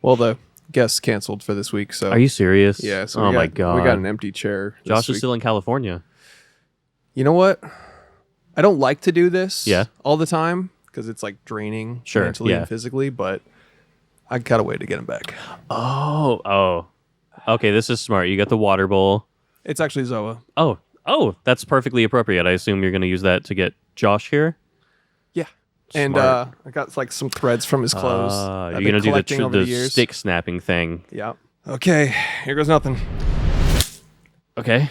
Well, the guest canceled for this week, so... Are you serious? Yeah, so oh my God. We got an empty chair Josh week. is still in California. You know what? I don't like to do this all the time, because it's like draining mentally and physically, but I got a way to get him back. Oh. Okay, this is smart. You got the water bowl. It's actually Zoa. Oh, that's perfectly appropriate. I assume you're going to use that to get Josh here? Yeah. And I got like some threads from his clothes. You're going to do the stick snapping thing. Yeah. Okay, here goes nothing. Okay.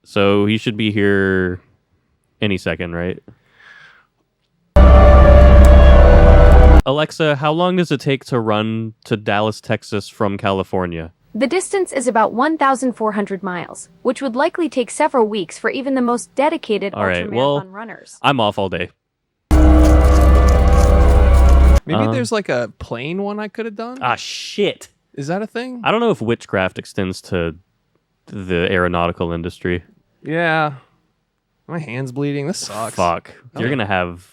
So he should be here any second, right? Alexa, how long does it take to run to Dallas, Texas from California? The distance is about 1,400 miles, which would likely take several weeks for even the most dedicated ultramarathon runners. I'm off all day. Maybe there's like a plane one I could have done? Shit. Is that a thing? I don't know if witchcraft extends to the aeronautical industry. Yeah. My hand's bleeding. This sucks. Fuck. You're going to have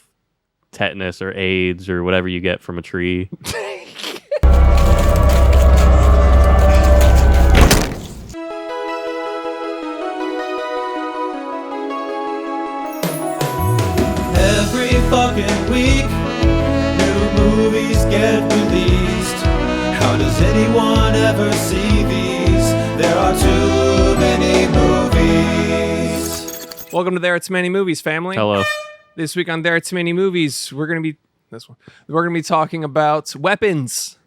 tetanus or AIDS or whatever you get from a tree. Every fucking week, new movies get released. How does anyone ever see these? There are too many movies. Welcome to There It's Many Movies, family. Hello. This week on There It's Many Movies, we're gonna be talking about weapons.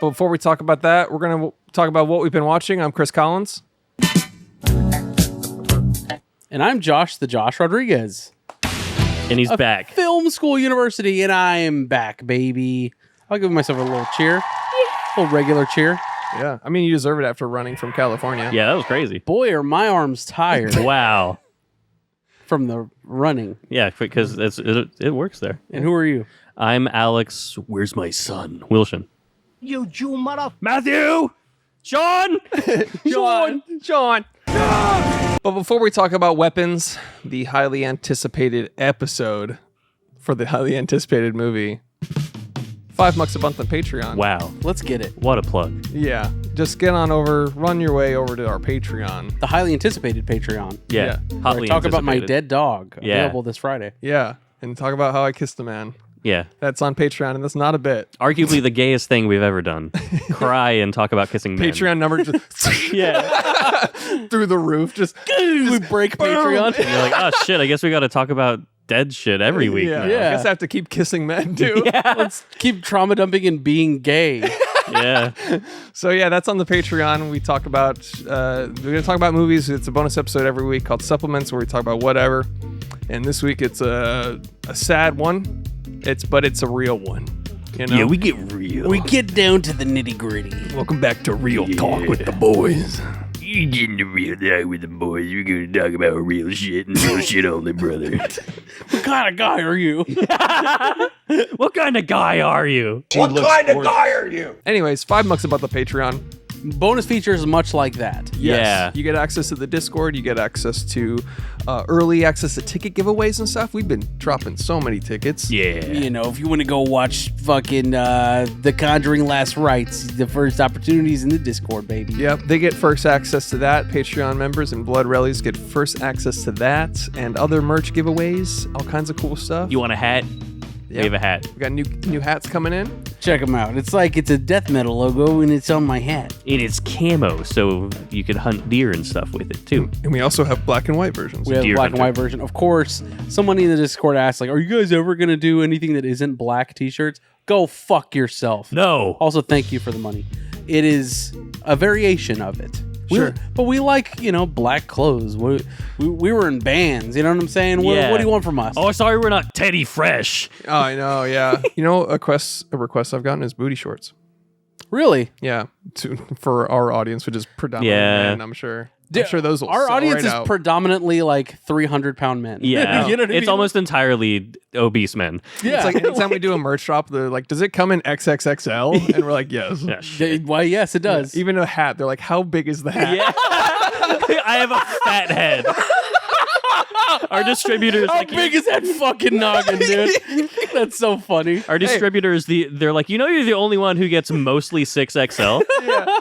But before we talk about that, we're gonna talk about what we've been watching. I'm Chris Collins. And I'm Josh Rodriguez. And he's back. Film School University, and I'm back, baby. I'll give myself a little cheer. A little regular cheer. Yeah, I mean, you deserve it after running from California. Yeah, that was crazy. Boy, are my arms tired Wow. from the running. Yeah, because it works there. And who are you? I'm Alex. Where's my son? Wilson. You Jew mother... Matthew! Sean! Sean. But before we talk about weapons, the highly anticipated episode for the highly anticipated movie, $5 a month on Patreon. Wow. Let's get it. What a plug. Yeah, just run your way over to our Patreon. The highly anticipated Patreon. Yeah. Hotly Talk about my anticipated. dead dog. Yeah. Available this Friday. Yeah, and talk about how I kissed a man. Yeah. That's on Patreon, and that's not a bit. Arguably the gayest thing we've ever done. Cry and talk about kissing men. Patreon number just Yeah. through the roof. Just We break Patreon. And you're like, oh shit, I guess we got to talk about dead shit every week. Yeah, now. I guess I have to keep kissing men too. Let's keep trauma dumping and being gay. Yeah. So yeah, that's on the Patreon. We talk about we're gonna talk about movies. It's a bonus episode every week called Supplements, where we talk about whatever. And this week it's a sad one. But it's a real one. You know? Yeah, we get real. We get down to the nitty gritty. Welcome back to Real Talk with the Boys. You getting the real talk with the boys. We're going to talk about real shit and real shit only, brother. What kind of guy are you? What kind of guy are you? What kind of guy are you? Anyways, $5 about the Patreon. Bonus features much like that. Yes. Yeah. You get access to the Discord. You get access to early access to ticket giveaways and stuff. We've been dropping so many tickets. Yeah. You know, if you want to go watch fucking The Conjuring Last Rites, the first opportunities in the Discord, baby. Yep, they get first access to that. Patreon members and Blood Rallies get first access to that and other merch giveaways, all kinds of cool stuff. You want a hat? Yep. We have a hat. We got new hats coming in. Check them out. It's like it's a death metal logo and it's on my hat. And it's camo, so you could hunt deer and stuff with it, too. And we also have black and white versions. We have a Deer black and hunter. white version. Of course, somebody in the Discord asked, like, are you guys ever going to do anything that isn't black t-shirts? Go fuck yourself. No. Also, thank you for the money. It is a variation of it. Sure. But we like, black clothes. We were in bands, you know what I'm saying? Yeah. What do you want from us? Oh, sorry, we're not Teddy Fresh. Oh, I know, yeah. A request I've gotten is booty shorts. Really? Yeah, for our audience, which is predominantly men, I'm sure. I'm sure those will Our sell audience right is out. predominantly like 300-pound men. Yeah. You know what I It's mean? almost entirely obese men. Yeah. It's like anytime we do a merch drop, they're like, does it come in XXXL? And we're like, yes. Yeah, shit. Why, yes, it does. Even a hat, they're like, how big is the hat? Yeah. I have a fat head. Our distributors. How big is that fucking noggin, dude? That's so funny. Our distributors, they're like, you're the only one who gets mostly 6XL. Yeah.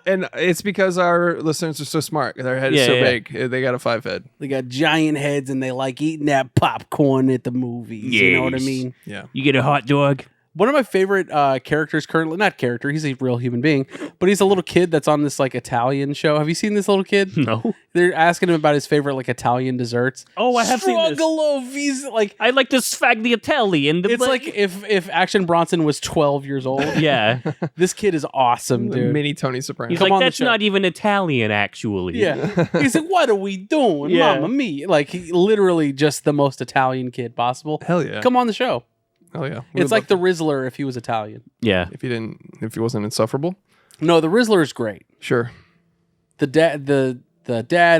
And it's because our listeners are so smart. Their head is so big. They got a 5 head. They got giant heads and they like eating that popcorn at the movies. You know what I mean? Yeah. You get a hot dog. One of my favorite characters currently, not character, he's a real human being, but he's a little kid that's on this like Italian show. Have you seen this little kid? No. They're asking him about his favorite like Italian desserts. Oh, I have seen this. Struggle. He's like, I like to sfagliatelli. And it's like if Action Bronson was 12 years old. Yeah. This kid is awesome, dude. Mini Tony Soprano. He's Come on like, the that's show. not even Italian, actually. Yeah. He's like, what are we doing? Yeah. Mamma mia. Like, he literally just the most Italian kid possible. Hell yeah. Come on the show. Hell yeah. It's like the Rizzler if he was Italian. Yeah. if he wasn't insufferable. No, the Rizzler is great. Sure. The dad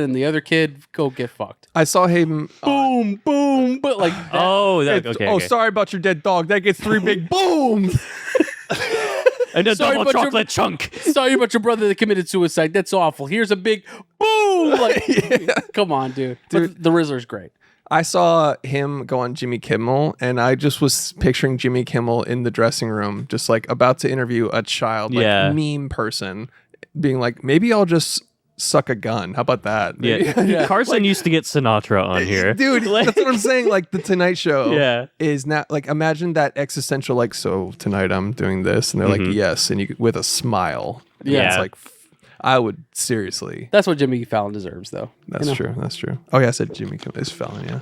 and the other kid go get fucked. I saw him. Boom, boom, but like that. Oh, Oh, sorry about your dead dog. That gets 3 big booms. And a Sorry, double but your- chocolate chunk. Sorry about your brother that committed suicide. That's awful. Here's a big boom. Like, come on, dude. But the Rizzler's great. I saw him go on Jimmy Kimmel, and I just was picturing Jimmy Kimmel in the dressing room, just like about to interview a child, like meme person, being like, maybe I'll just suck a gun. How about that? Yeah. Carson used to get Sinatra on here. Dude, that's what I'm saying. Like the Tonight Show is not like, imagine that existential, like, so tonight I'm doing this. And they're like, yes. And you with a smile. And Yeah. It's like, I would seriously. That's what Jimmy Fallon deserves, though. That's true. That's true. Oh, yeah. I said Jimmy Kimmel is Fallon. Yeah.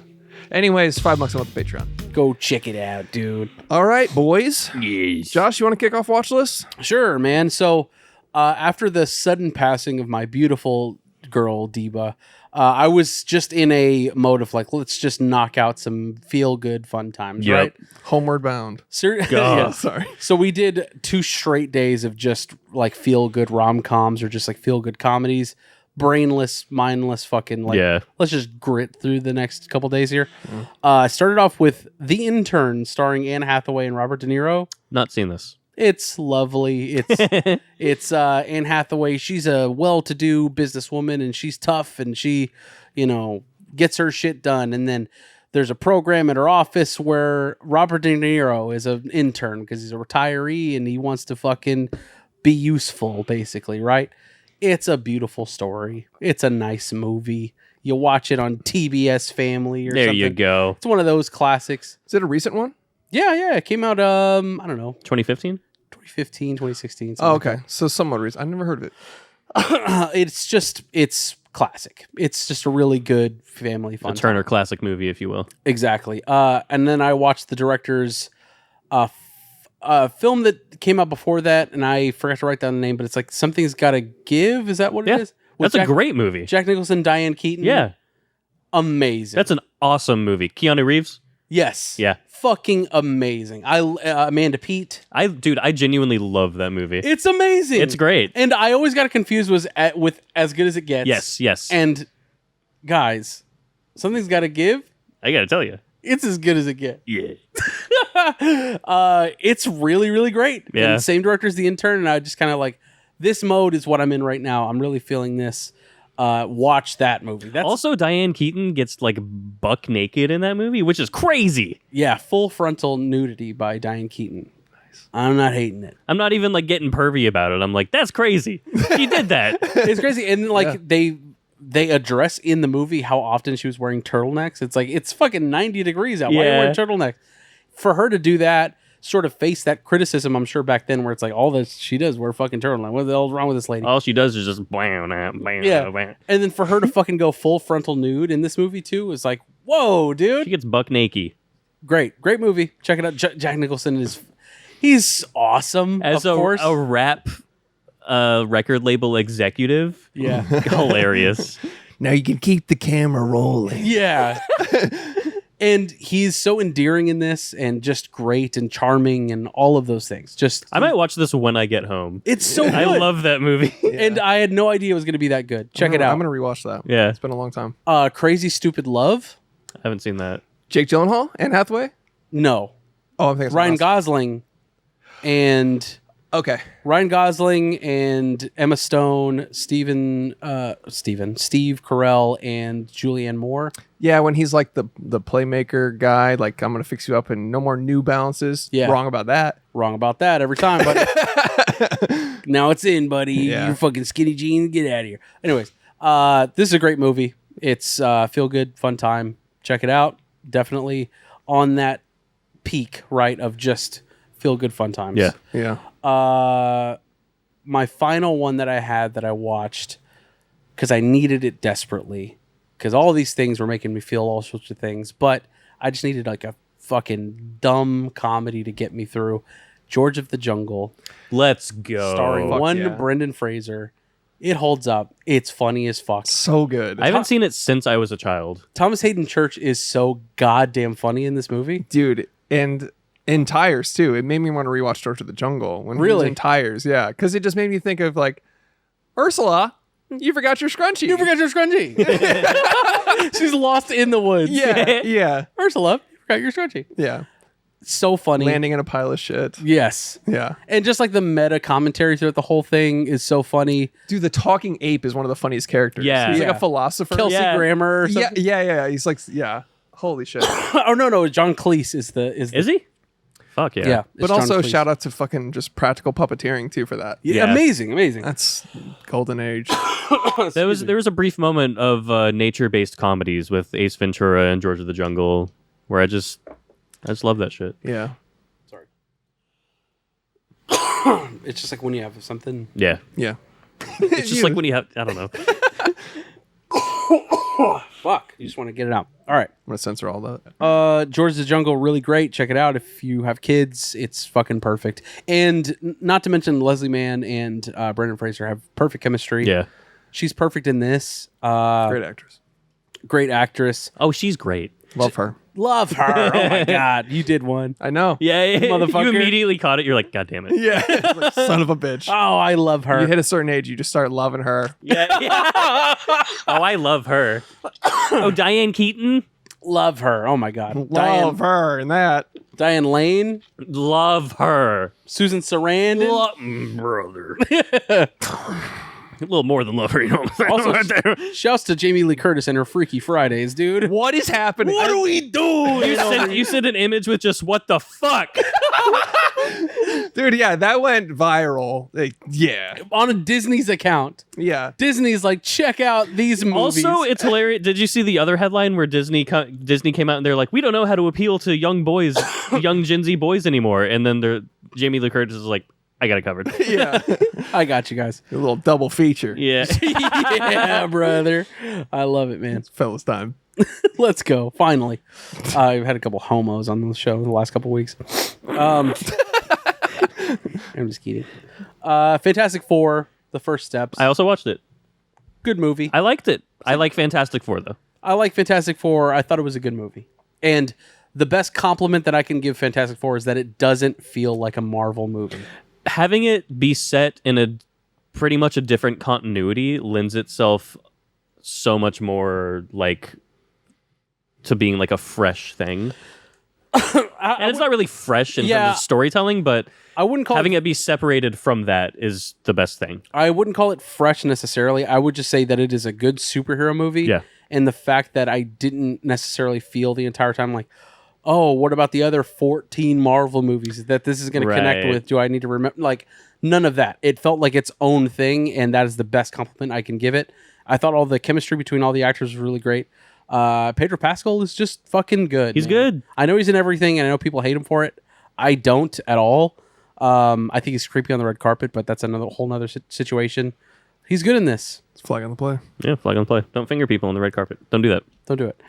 Anyways, $5 on the Patreon. Go check it out, dude. All right, boys. Yes. Josh, you want to kick off watch list? Sure, man. So after the sudden passing of my beautiful girl, Diva, I was just in a mode of like, let's just knock out some feel-good fun times, right? Homeward Bound. Yeah. Sorry. So we did 2 straight days of just like feel-good rom-coms or just like feel-good comedies. Brainless, mindless fucking like, let's just grit through the next couple days here. I started off with The Intern starring Anne Hathaway and Robert De Niro. Not seen this. It's lovely. It's Anne Hathaway. She's a well-to-do businesswoman and she's tough and she, gets her shit done. And then there's a program at her office where Robert De Niro is an intern because he's a retiree and he wants to fucking be useful, basically, right? It's a beautiful story. It's a nice movie. You watch it on TBS Family or something. There you go. It's one of those classics. Is it a recent one? Yeah. It came out, I don't know, 2015? 2015, 2016. Oh, okay. So somewhat recent. I've never heard of it. It's classic. It's just a really good family fun A Turner time. classic movie, if you will. Exactly. And then I watched the director's film that came out before that, and I forgot to write down the name, but it's like Something's Gotta Give. Is that what it is? With That's a great movie. Jack Nicholson, Diane Keaton. Yeah. Amazing. That's an awesome movie. Keanu Reeves? Yes. Yeah. Fucking amazing. Amanda Peet. I genuinely love that movie. It's amazing. It's great. And I always got confused with As Good As It Gets. Yes. And guys, Something's Gotta Give. I gotta tell you. It's as good as it gets. Yeah. It's really, really great. Yeah. And same director as The Intern, and I just kind of like, this mode is what I'm in right now. I'm really feeling this. Watch that movie. That's Also, Diane Keaton gets like buck naked in that movie, which is crazy. full frontal nudity by Diane Keaton. Nice. I'm not hating it. I'm not even like getting pervy about it. I'm like, that's crazy. She did that. It's crazy, and like they address in the movie how often she was wearing turtnecks. It's like, it's fucking 90 degrees out. Why are you wearing turtleneck? For her to do that, sort of face that criticism, I'm sure back then, where it's like, all that she does wear fucking turtleneck. What the hell's wrong with this lady? All she does is just blam, blam, Yeah. blam. And then for her to fucking go full frontal nude in this movie too is like, whoa, dude. She gets buck naked. Great movie. Check it out. Jack Nicholson he's awesome. As of course. a rap record label executive. Yeah. Hilarious. Now you can keep the camera rolling. Yeah. And he's so endearing in this and just great and charming and all of those things. Just I might watch this when I get home. It's so good. I love that movie. And I had no idea it was going to be that good. Check it out. I'm going to rewatch that. Yeah. It's been a long time. Crazy Stupid Love? I haven't seen that. Jake Gyllenhaal? Anne Hathaway? No. Oh, I'm thinking Ryan Gosling and Okay. Ryan Gosling and Emma Stone, Steve Carell, and Julianne Moore. Yeah, when he's like the playmaker guy, like I'm gonna fix you up and no more New Balances. Yeah. Wrong about that. Wrong about that every time, buddy. Now it's in, buddy. Yeah. You're fucking skinny jeans. Get out of here. Anyways, this is a great movie. It's feel good, fun time. Check it out. Definitely on that peak, right, of just feel good, fun times. Yeah. Yeah. My final one that I had that I watched because I needed it desperately because all these things were making me feel all sorts of things, but I just needed like a fucking dumb comedy to get me through. George of the Jungle, Let's go. starring Fuck one yeah. Brendan Fraser. It holds up. It's funny as fuck. So good. I haven't seen it since I was a child. Thomas Hayden Church is so goddamn funny in this movie. Dude, and in Tires too. It made me want to rewatch George of the Jungle when he was Really? in Tires. Yeah, because it just made me think of like, Ursula, you forgot your scrunchie. You forgot your scrunchie. She's lost in the woods. Yeah, yeah, Ursula, you forgot your scrunchie. yeah. So funny. Landing in a pile of shit. Yes. Yeah. And just like the meta commentary throughout the whole thing is so funny. Dude, the talking ape is one of the funniest characters. Yeah. He's like Yeah. a philosopher. Kelsey Yeah. Grammer or Yeah, something. yeah. He's like, yeah. Holy shit. Oh no, John Cleese is the Is he? Fuck yeah. yeah. But also shout out to fucking just practical puppeteering too for that. Yeah, Yeah. amazing. That's golden age. There was a brief moment of nature-based comedies with Ace Ventura and George of the Jungle where I just love that shit. Yeah. It's just like when you have something. Yeah. Yeah. It's just like when you have, I don't know. Fuck. You just want to get it out. All right. I'm gonna censor all that. George of the Jungle, really great. Check it out if you have kids. It's fucking perfect. And not to mention Leslie Mann and Brendan Fraser have perfect chemistry. Yeah. She's perfect in this. Great actress. Great actress. Oh, she's great. Love her. Love her. Oh my god, you did one. I know. Yeah, Motherfucker. You immediately caught it. You're like, God damn it. Yeah. Like, son of a bitch. Oh, I love her. You hit a certain age, you just start loving her. Yeah. Oh, I love her. Oh, Diane Keaton. Love her. Oh my god. Love her and that. Diane Lane, Love her. Susan Sarandon. Brother. A little more than love her, you know. Also, shouts to Jamie Lee Curtis and her Freaky Fridays, dude. What is happening? What do we do? you sent an image with just what the fuck? Dude, yeah, that went viral. Like, yeah. On a Disney's account. Yeah. Disney's like, check out these movies. Also, it's hilarious. Did you see the other headline where Disney came out and they're like, we don't know how to appeal to young boys, young Gen Z boys anymore, and then Jamie Lee Curtis is like, I got it covered. Yeah. I got you guys. A little double feature. Yeah. Yeah, brother. I love it, man. Fellas time. Let's go. Finally. I've had a couple homos on the show in the last couple weeks. I'm just kidding. Fantastic Four, The First Steps. I also watched it. Good movie. I liked it. I like Fantastic Four though. I like Fantastic Four. I thought it was a good movie. And the best compliment that I can give Fantastic Four is that it doesn't feel like a Marvel movie. Having it be set in a pretty much a different continuity lends itself so much more like to being like a fresh thing. And it's not really fresh in terms of storytelling, but I wouldn't call having it it be separated from that is the best thing. I wouldn't call it fresh necessarily. I would just say that it is a good superhero movie. Yeah. And the fact that I didn't necessarily feel the entire time like, oh, what about the other 14 Marvel movies that this is going to connect Right. with? Do I need to remember? Like, none of that. It felt like its own thing, and that is the best compliment I can give it. I thought all the chemistry between all the actors was really great. Pedro Pascal is just fucking good. He's man. good. I know he's in everything, and I know people hate him for it. I don't at all. I think he's creepy on the red carpet, but that's another whole nother situation. He's good in this. It's flag on the play. Yeah, flag on play. Don't finger people on the red carpet. Don't do that. Don't do it.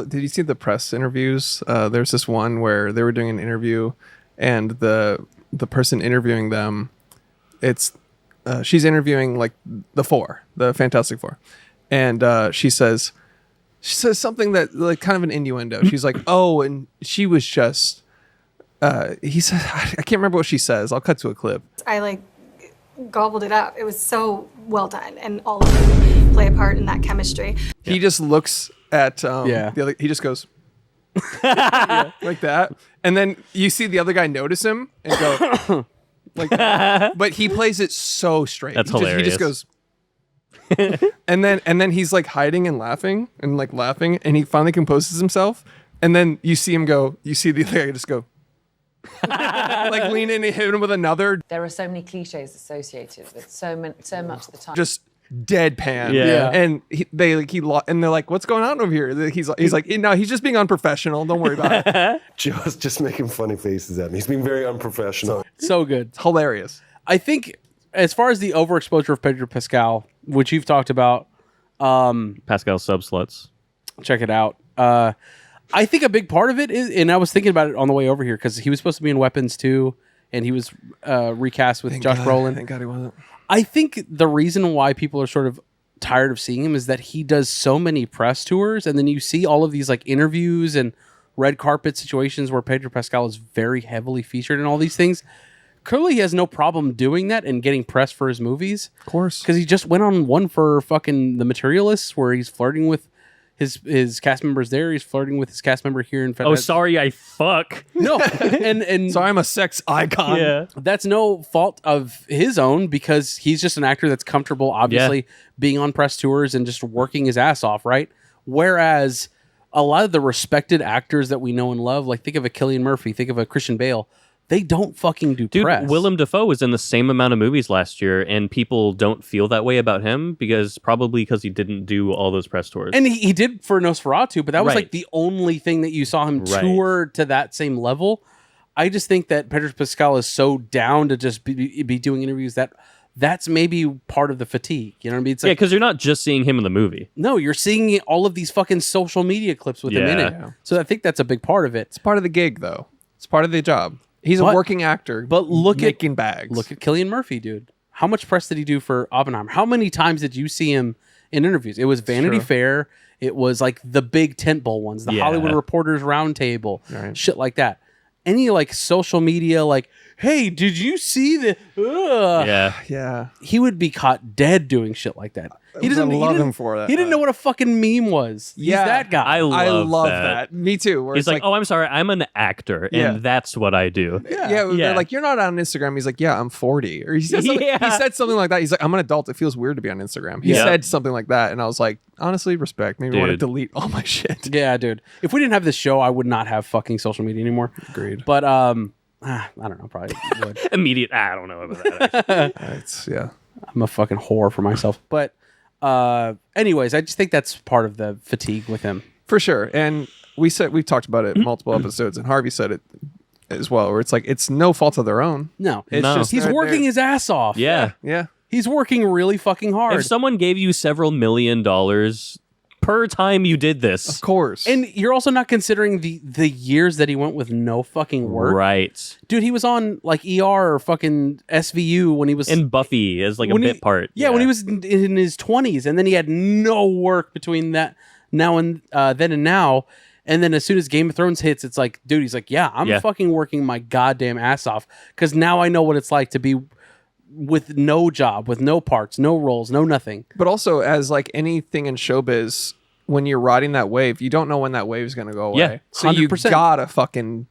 Did you see the press interviews? There's this one where they were doing an interview, and the person interviewing them, she's interviewing like the Fantastic Four, and she says something that like kind of an innuendo. She's like, oh, and she was just. He said, I can't remember what she says. I'll cut to a clip. I like gobbled it up. It was so well done, and all of them play a part in that chemistry. He just looks at the other. He just goes like that, and then you see the other guy notice him and go, Like, but he plays it so straight. That's He hilarious. just goes, and then he's like hiding and laughing, and he finally composes himself, and then you see him go. You see the other guy just go, like lean in and hit him with another, There are so many cliches associated with so much of the time. just deadpan. Yeah. And and they're like, what's going on over here? He's like, no, he's just being unprofessional. Don't worry about it. Just making funny faces at me. He's being very unprofessional. So good. It's hilarious. I think as far as the overexposure of Pedro Pascal, which you've talked about, Pascal subsluts. check it out. I think a big part of it is, and I was thinking about it on the way over here because he was supposed to be in Weapons 2, and he was recast with Josh Brolin. Thank God he wasn't. I think the reason why people are sort of tired of seeing him is that he does so many press tours, and then you see all of these like interviews and red carpet situations where Pedro Pascal is very heavily featured in all these things. Clearly, he has no problem doing that and getting press for his movies. Of course. Because he just went on one for fucking The Materialists where he's flirting with his cast members there. He's flirting with his cast member here in Oh, sorry, I fuck. No, and So I'm a sex icon. Yeah. that's no fault of his own because he's just an actor that's comfortable, obviously, being on press tours and just working his ass off, right? Whereas a lot of the respected actors that we know and love, like think of a Cillian Murphy, think of a Christian Bale, they don't fucking do Dude, press. Willem Dafoe was in the same amount of movies last year, and people don't feel that way about him because he didn't do all those press tours. And he did for Nosferatu, but that was Right. like the only thing that you saw him Right. tour to that same level. I just think that Pedro Pascal is so down to just be doing interviews that's maybe part of the fatigue. You know what I mean? It's Yeah, like, because you're not just seeing him in the movie. no, you're seeing all of these fucking social media clips with him in it. Yeah. So I think that's a big part of it. It's part of the gig, though. It's part of the job. He's a But- working actor, but making bags. Look at Cillian Murphy, dude. How much press did he do for Oppenheimer? How many times did you see him in interviews? It was Vanity Fair. It was like the big tentpole ones, the Yeah. Hollywood Reporters Roundtable, Right. shit like that. Any like social media, like, hey, did you see the? Yeah. Yeah. He would be caught dead doing shit like that. He I doesn't love he didn't- him for that. He didn't know what a fucking meme was. Yeah. He's that guy. I I love love that. that. Me too. Where He's it's like, oh, I'm sorry, I'm an actor, and Yeah. that's what I do. yeah, Yeah. they're like, you're not on Instagram. He's like, yeah, I'm 40. Or he said something, Yeah. he said something like that. He's like, I'm an adult. It feels weird to be on Instagram. He Yeah. said something like that, and I was like, honestly, respect. Maybe I want to Dude. delete all my shit. Yeah, dude. If we didn't have this show, I would not have fucking social media anymore. Agreed. But I don't know. Probably would. Immediate. I don't know about that. Actually. It's yeah. I'm a fucking whore for myself. But anyways, I just think that's part of the fatigue with him. For sure. And we've talked about it multiple episodes, and Harvey said it as well, where it's like it's no fault of their own. No, It's No. just he's they're- working his ass off. Yeah. Yeah. He's working really fucking hard. If someone gave you several $1 million per time you did this, Of course. and you're also not considering the years that he went with no fucking work. right? Dude, he was on like ER or fucking SVU when he was And Buffy as like a when bit he- part. Yeah, when he was in his 20s, and then he had no work between that now and then and now. And then as soon as Game of Thrones hits, it's like, dude, he's like, yeah, I'm Yeah. fucking working my goddamn ass off because now I know what it's like to be with no job, with no parts, no roles, no nothing. But also, as like anything in showbiz, when you're riding that wave, you don't know when that wave's gonna go away. Yeah, so you 100%.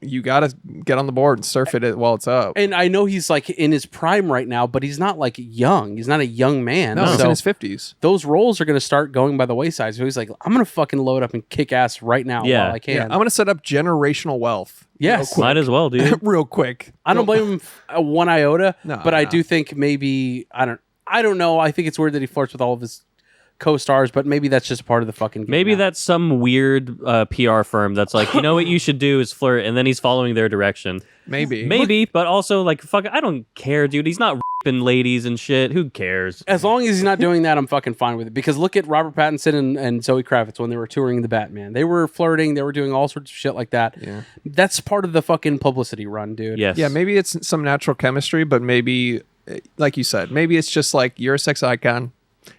you gotta get on the board and surf it while it's up. And I know he's like in his prime right now, but he's not like young. He's not a young man. No, he's So in his 50s. those roles are going to start going by the wayside. So he's like, I'm going to fucking load up and kick ass right now Yeah. while I can. Yeah, I'm gonna set up generational wealth. Yes. Might as well, dude. real quick. I don't blame him one iota, No, but I no. do think maybe I don't know. I think it's weird that he flirts with all of his co-stars, but maybe that's just part of the fucking game Maybe now. that's some weird PR firm that's like, you know what you should do is flirt, and then he's following their direction. Maybe. Maybe, but also like, fuck, I don't care, dude. He's not ripping ladies and shit. Who cares? As long as he's not doing that, I'm fucking fine with it. Because look at Robert Pattinson and Zoe Kravitz when they were touring the Batman. They were flirting. They were doing all sorts of shit like that. Yeah. That's part of the fucking publicity run, dude. Yes. Yeah, maybe it's some natural chemistry, but maybe, like you said, maybe it's just like you're a sex icon.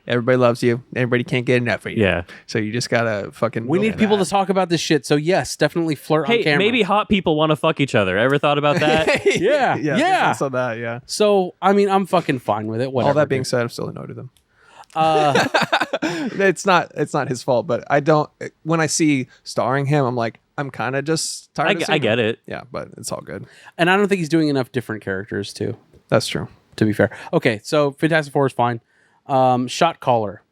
Everybody loves you. Everybody can't get enough of you. Yeah. So you just gotta fucking. We need people to talk about this shit. So yes, definitely flirt on Hey, camera. maybe hot people want to fuck each other. Ever thought about that? Yeah, yeah. yeah. There's also that. Yeah. So I mean, I'm fucking fine with it. Whatever. All that being dude. said, I'm still a no to them. Uh, It's not his fault, but I don't. When I see starring him, I'm like, I'm kind of just tired. I get it. Yeah, but it's all good. And I don't think he's doing enough different characters too. That's true. To be fair. Okay, so Fantastic Four is fine. Shot Caller.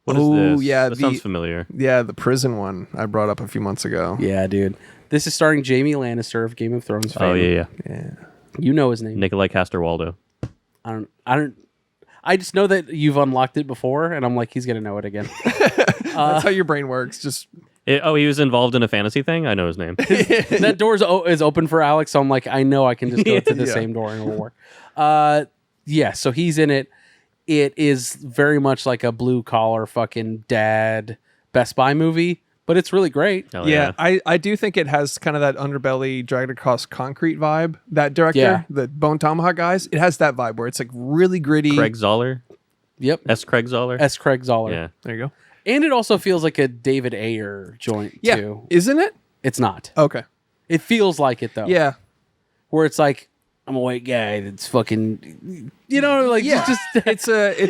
What is this? Yeah, that sounds familiar. Yeah, the prison one I brought up a few months ago. Yeah, dude. This is starring Jaime Lannister of Game of Thrones fame. Oh yeah. You know his name. Nikolai Castor-Waldo. I just know that you've unlocked it before, and I'm like, he's gonna know it again. That's how your brain works. Just He was involved in a fantasy thing. I know his name. that door is open for Alex, so I'm like, I know I can just go to the same door and it'll work. Yeah, so he's in it. It is very much like a blue collar fucking dad Best Buy movie, but it's really great. Hell yeah, I do think it has kind of that underbelly dragged across concrete vibe. That director, the Bone Tomahawk guys, it has that vibe where it's like really gritty. Craig Zoller. Yep. S. Craig Zoller. Craig Zoller. Yeah. There you go. And it also feels like a David Ayer joint too. Isn't it? It's not. Okay. It feels like it though. Yeah. Where it's like, I'm a white guy that's fucking, it's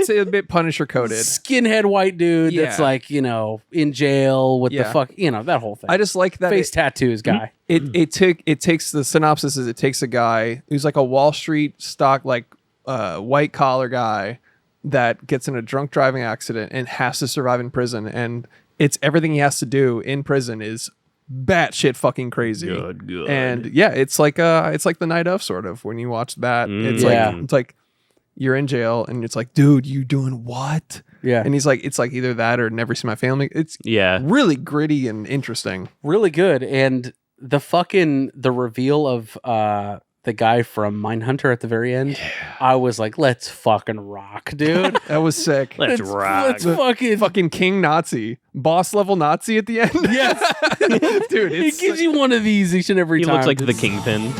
a bit Punisher coded. Skinhead white dude that's like, in jail with the fuck, that whole thing. I just like that face tattoos guy. It takes the synopsis is it takes a guy who's like a Wall Street stock white collar guy that gets in a drunk driving accident and has to survive in prison, and it's everything he has to do in prison is batshit fucking crazy. Good. And yeah, it's like the night of sort of when you watch that. It's like you're in jail and it's like, dude, you doing what? Yeah. And he's like, it's like either that or never see my family. It's really gritty and interesting. Really good. And the reveal of the guy from Mindhunter at the very end, I was like, let's fucking rock, dude. That was sick. Let's rock. Let's fucking King Nazi, boss level Nazi at the end. Yes, dude, he gives you one of these each and every time. He looks like the Kingpin.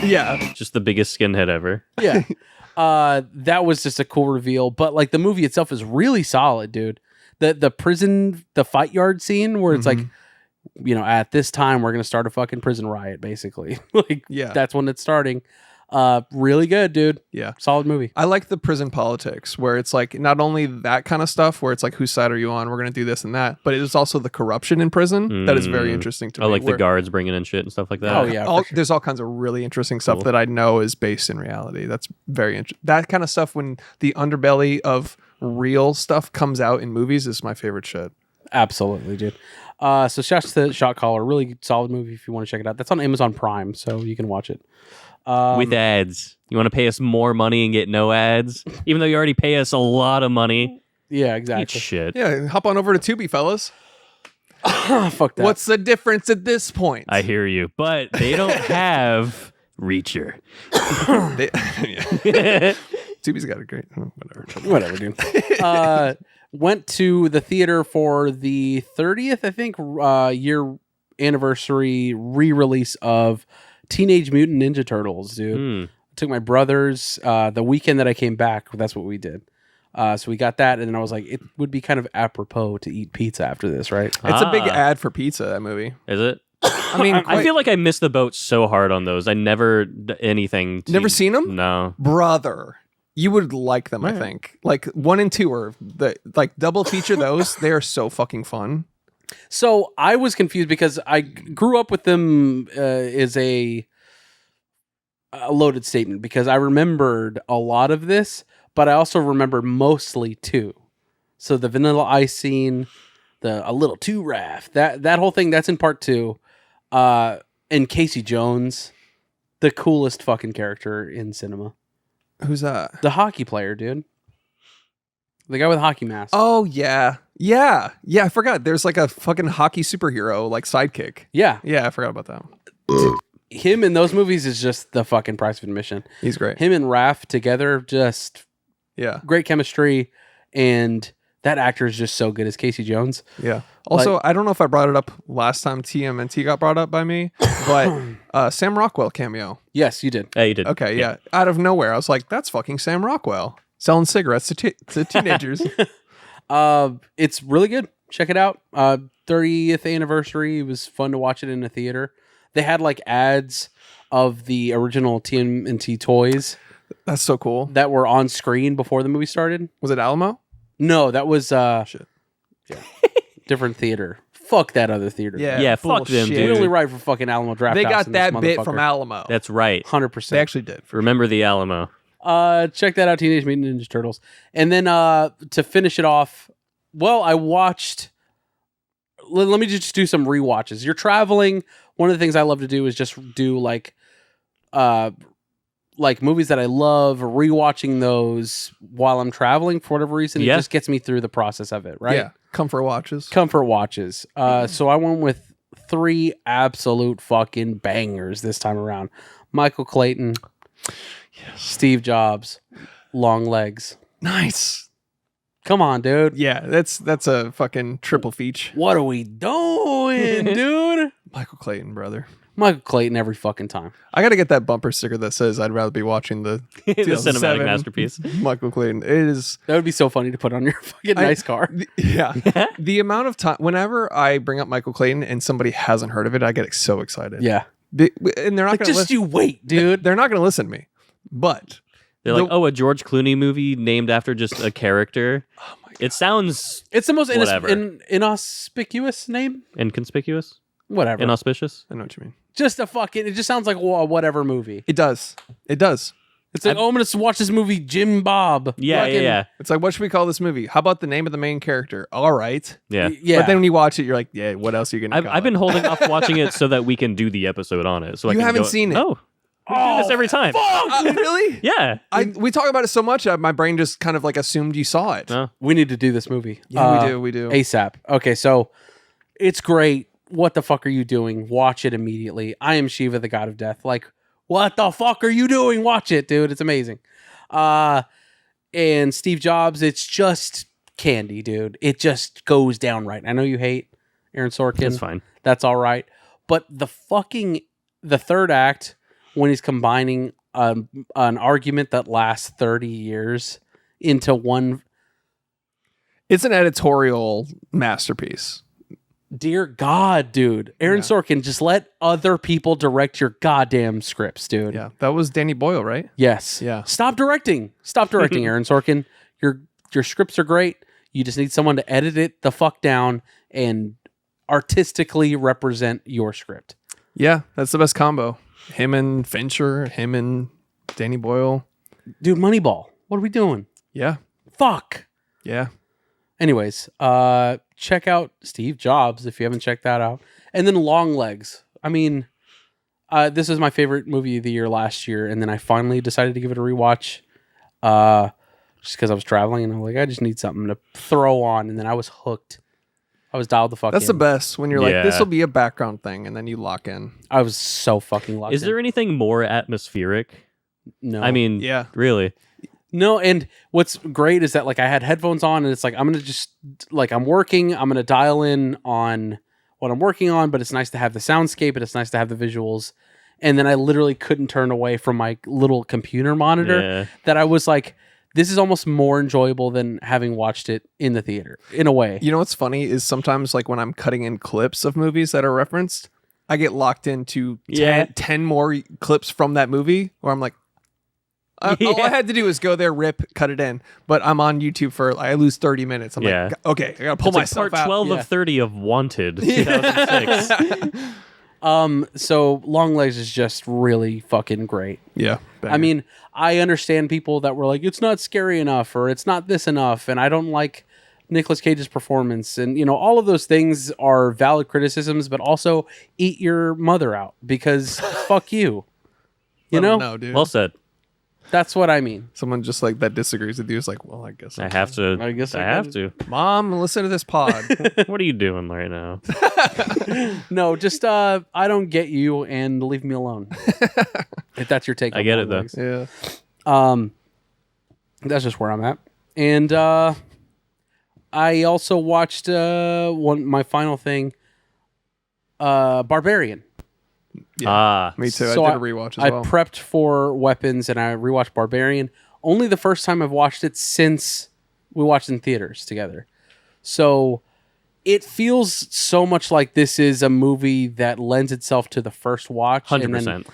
Yeah, just the biggest skinhead ever. Yeah, that was just a cool reveal. But like the movie itself is really solid, dude. The prison, the fight yard scene where it's like, at this time we're gonna start a fucking prison riot, basically. That's when it's starting. Really good, dude. Yeah, solid movie. I like the prison politics where it's like not only that kind of stuff where it's like whose side are you on? We're gonna do this and that, but it is also the corruption in prison that is very interesting to me. I like the guards bringing in shit and stuff like that. Oh yeah, there's all kinds of really interesting stuff that I know is based in reality. That's very interesting. That kind of stuff when the underbelly of real stuff comes out in movies is my favorite shit. Absolutely, dude. So shouts to Shot Caller, really solid movie if you want to check it out. That's on Amazon Prime, so you can watch it. With ads. You want to pay us more money and get no ads? Even though you already pay us a lot of money. Yeah, exactly. Eat shit. Yeah, hop on over to Tubi, fellas. Fuck that. What's the difference at this point? I hear you, but they don't have Reacher. Tubi's got a great... Whatever, dude. Went to the theater for the 30th, I think, year anniversary re-release of Teenage Mutant Ninja Turtles, dude. Took my brothers the weekend that I came back. That's what we did. So we got that, and then I was like, it would be kind of apropos to eat pizza after this, right? It's a big ad for pizza, that movie. Is it? I mean, I feel like I missed the boat so hard on those. I never Never seen them? No. Brother. You would like them, I think. Like 1 and 2 are double feature those. They are so fucking fun. So I was confused because I grew up with them is a loaded statement because I remembered a lot of this, but I also remember mostly 2. So the Vanilla Ice scene, a little 2 raft, that whole thing, that's in part 2. And Casey Jones, the coolest fucking character in cinema. Who's that? The hockey player, dude. The guy with a hockey mask. Oh, yeah. Yeah. Yeah, I forgot. There's like a fucking hockey superhero, like sidekick. Yeah. Yeah, I forgot about that. Him in those movies is just the fucking price of admission. He's great. Him and Raph together, just great chemistry. And that actor is just so good as Casey Jones. Yeah. Also, I don't know if I brought it up last time TMNT got brought up by me, but Sam Rockwell cameo. Yes, you did. Yeah, you did. Okay, yeah. Out of nowhere, I was like, that's fucking Sam Rockwell selling cigarettes to teenagers. It's really good. Check it out. 30th anniversary. It was fun to watch it in a theater. They had like ads of the original TMNT toys. That's so cool. That were on screen before the movie started. Was it Alamo? No, that was shit. Yeah. Different theater. Fuck that other theater. Yeah, fuck them, bullshit. dude. We only write for fucking Alamo Drafthouse. They got and this that bit from motherfucker. Alamo. That's right. 100%. They actually did. Remember the Alamo. Check that out, Teenage Mutant Ninja Turtles. And then to finish it off, well, I watched. Let me just do some rewatches. You're traveling. One of the things I love to do is just do like movies that I love. Rewatching those while I'm traveling for whatever reason, it just gets me through the process of it. Right? Yeah. Comfort watches. Comfort watches. So I went with 3 absolute fucking bangers this time around. Michael Clayton, Steve Jobs, Longlegs. Nice. Come on, dude. Yeah, that's a fucking triple feature. What are we doing, dude? Michael Clayton, brother. Michael Clayton every fucking time. I got to get that bumper sticker that says I'd rather be watching the The 2007 cinematic masterpiece. Michael Clayton. It is. That would be so funny to put on your fucking nice car. Yeah. The amount of time, whenever I bring up Michael Clayton and somebody hasn't heard of it, I get so excited. Yeah. And they're not going to just you wait, dude. They're not going to listen to me. But They're like, oh, a George Clooney movie named after just a character. Oh my God. It sounds It's the most whatever. inauspicious name. Inconspicuous? Whatever. Inauspicious? I know what you mean. Just a fucking. It just sounds like a whatever movie. It does. It does. It's like, I'm gonna watch this movie, Jim Bob. Yeah, Fucking- yeah. It's like, what should we call this movie? How about the name of the main character? All right. Yeah. Yeah. But then when you watch it, you're like, yeah, what else are you going to I've been holding off watching it so that we can do the episode on it. So I You can haven't go- seen it? No. We do this every time. Really? Yeah. We talk about it so much, my brain just kind of like assumed you saw it. No. We need to do this movie. Yeah, we do. ASAP. Okay, so it's great. What the fuck are you doing? Watch it immediately. I am Shiva, the god of death. Like, what the fuck are you doing? Watch it, dude. It's amazing. And Steve Jobs, it's just candy, dude. It just goes down right. I know you hate Aaron Sorkin. That's fine. That's all right. But the third act, when he's combining an argument that lasts 30 years into one. It's an editorial masterpiece. Dear God, dude. Aaron Sorkin, just let other people direct your goddamn scripts, dude. Yeah, that was Danny Boyle, right? Yes. Yeah. Stop directing, Aaron Sorkin. Your scripts are great. You just need someone to edit it the fuck down and artistically represent your script. Yeah, that's the best combo. Him and Fincher, him and Danny Boyle. Dude, Moneyball. What are we doing? Yeah. Fuck. Yeah. Anyways, check out Steve Jobs if you haven't checked that out. And then Longlegs. I mean, this was my favorite movie of the year last year, and then I finally decided to give it a rewatch just because I was traveling, and I'm like, I just need something to throw on, and then I was hooked. I was dialed the fuck That's in. the best when you're like, Yeah. this will be a background thing, and then you lock in. I was so fucking locked Is there anything more atmospheric? No. I mean, Yeah. really. No, and what's great is that like I had headphones on and it's like I'm gonna just like I'm working, I'm gonna dial in on what I'm working on, but it's nice to have the soundscape and it's nice to have the visuals. And then I literally couldn't turn away from my little computer monitor Yeah. that I was like, this is almost more enjoyable than having watched it in the theater, in a way. You know what's funny is sometimes like when I'm cutting in clips of movies that are referenced, I get locked into 10 more clips from that movie where I'm like, all I had to do was go there, rip, cut it in. But I'm on YouTube for, I lose 30 minutes. I'm like, okay, I gotta pull It's like myself part out. 12 of 30 of Wanted, 2006. So Longlegs is just really fucking great. Yeah. I mean, I understand people that were like, it's not scary enough or it's not this enough, and I don't like Nicolas Cage's performance, and you know, all of those things are valid criticisms, but also eat your mother out because fuck you. You know? No, dude. Well said. That's what I mean. Someone just like that disagrees with you is like, well, I guess I have to. I guess I I have gotta- to. Mom, listen to this pod. What are you doing right now? No, just I don't get you and leave me alone. If that's your take. I on get it, though. Longlegs. Yeah. That's just where I'm at. And I also watched my final thing, Barbarian. Me too. So I did a rewatch as I well. prepped for Weapons and I rewatched Barbarian. Only the first time I've watched it since we watched in theaters together. So it feels so much like this is a movie that lends itself to the first watch. 100%. And then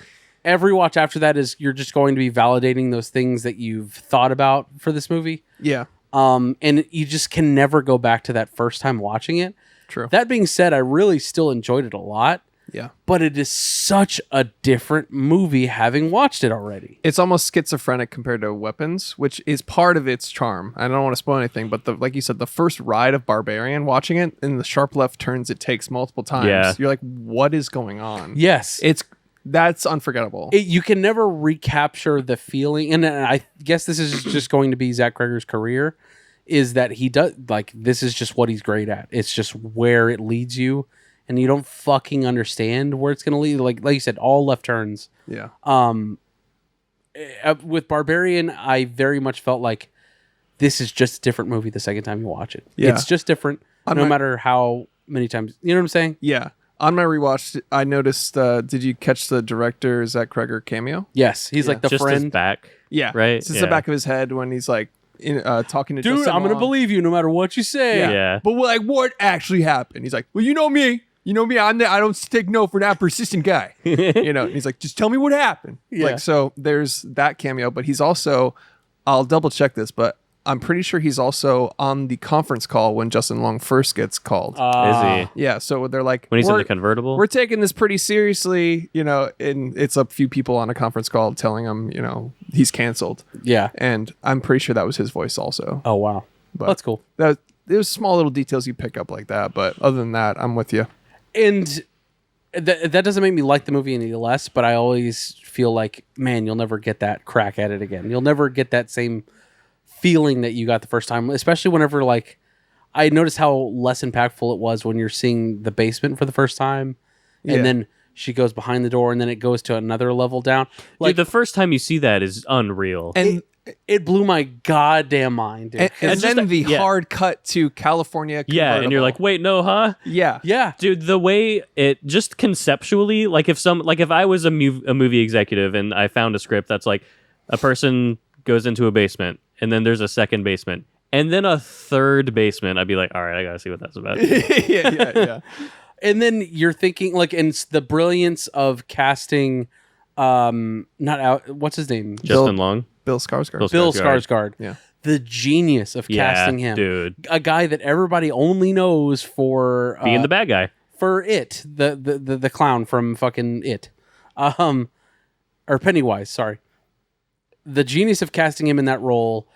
every watch after that is you're just going to be validating those things that you've thought about for this movie. Yeah. And you just can never go back to that first time watching it. True. That being said, I really still enjoyed it a lot. Yeah. But it is such a different movie having watched it already. It's almost schizophrenic compared to Weapons, which is part of its charm. I don't want to spoil anything, but like you said, the first ride of Barbarian, watching it and the sharp left turns it takes multiple times, you're like, what is going on? Yes. That's unforgettable. You can never recapture the feeling. And I guess this is just going to be Zach Cregger's career, is that he does, like, this is just what he's great at. It's just where it leads you. And you don't fucking understand where it's going to lead. Like you said, all left turns. Yeah. With Barbarian, I very much felt like this is just a different movie the second time you watch it. Yeah. It's just different, no matter how many times. You know what I'm saying? Yeah. On my rewatch, I noticed, did you catch the director Zach Cregger cameo? Yes. He's like the just friend. his back. Yeah. Right? It's just the back of his head when he's like talking to Dude, Justin I'm going to Long. believe you no matter what you say. Yeah. But like, what actually happened? He's like, well, you know me. I don't take no for that persistent guy. And he's like, just tell me what happened. Yeah. Like, so there's that cameo, but he's also, I'll double check this, but I'm pretty sure he's also on the conference call when Justin Long first gets called. Is he? Yeah. So they're like, When he's in the convertible? we're taking this pretty seriously, and it's a few people on a conference call telling him, he's canceled. Yeah. And I'm pretty sure that was his voice also. Oh, wow. But That's cool. There's small little details you pick up like that. But other than that, I'm with you. And that doesn't make me like the movie any less, but I always feel like, man, you'll never get that crack at it again. You'll never get that same feeling that you got the first time, especially whenever, like, I noticed how less impactful it was when you're seeing the basement for the first time, and then she goes behind the door, and then it goes to another level down. Like, Dude, the first time you see that is unreal. And it blew my goddamn mind, dude. and then the hard cut to California. Yeah, and you're like, wait, no, huh? Yeah. Yeah. Dude, the way it just conceptually, like if I was a movie executive and I found a script that's like a person goes into a basement and then there's a second basement and then a third basement, I'd be like, all right, I gotta see what that's about. yeah. And then you're thinking, like, and it's the brilliance of casting, what's his name? Justin Long? Bill Skarsgård. Bill Skarsgård. Yeah. The genius of casting him. Dude. A guy that everybody only knows for Being the bad guy. For It, the clown from fucking It. Or Pennywise, sorry. The genius of casting him in that role,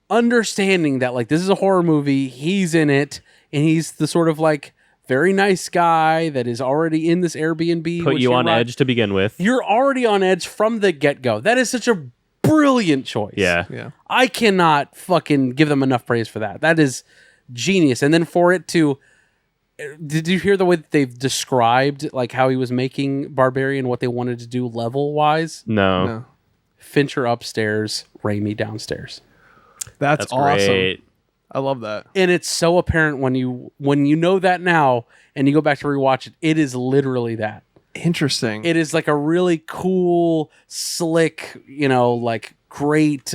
understanding that, like, this is a horror movie, he's in it, and he's the sort of, like, very nice guy that is already in this Airbnb. Put you on edge to begin with. You're already on edge from the get-go. That is such a brilliant choice. Yeah. I cannot fucking give them enough praise for that. That is genius. And then for it to... Did you hear the way that they've described, like, how he was making Barbarian, what they wanted to do level-wise? No. Fincher upstairs, Raimi downstairs. That's awesome. Great. I love that. And it's so apparent when you know that now and you go back to rewatch it. It is literally that. Interesting. It is like a really cool, slick, like great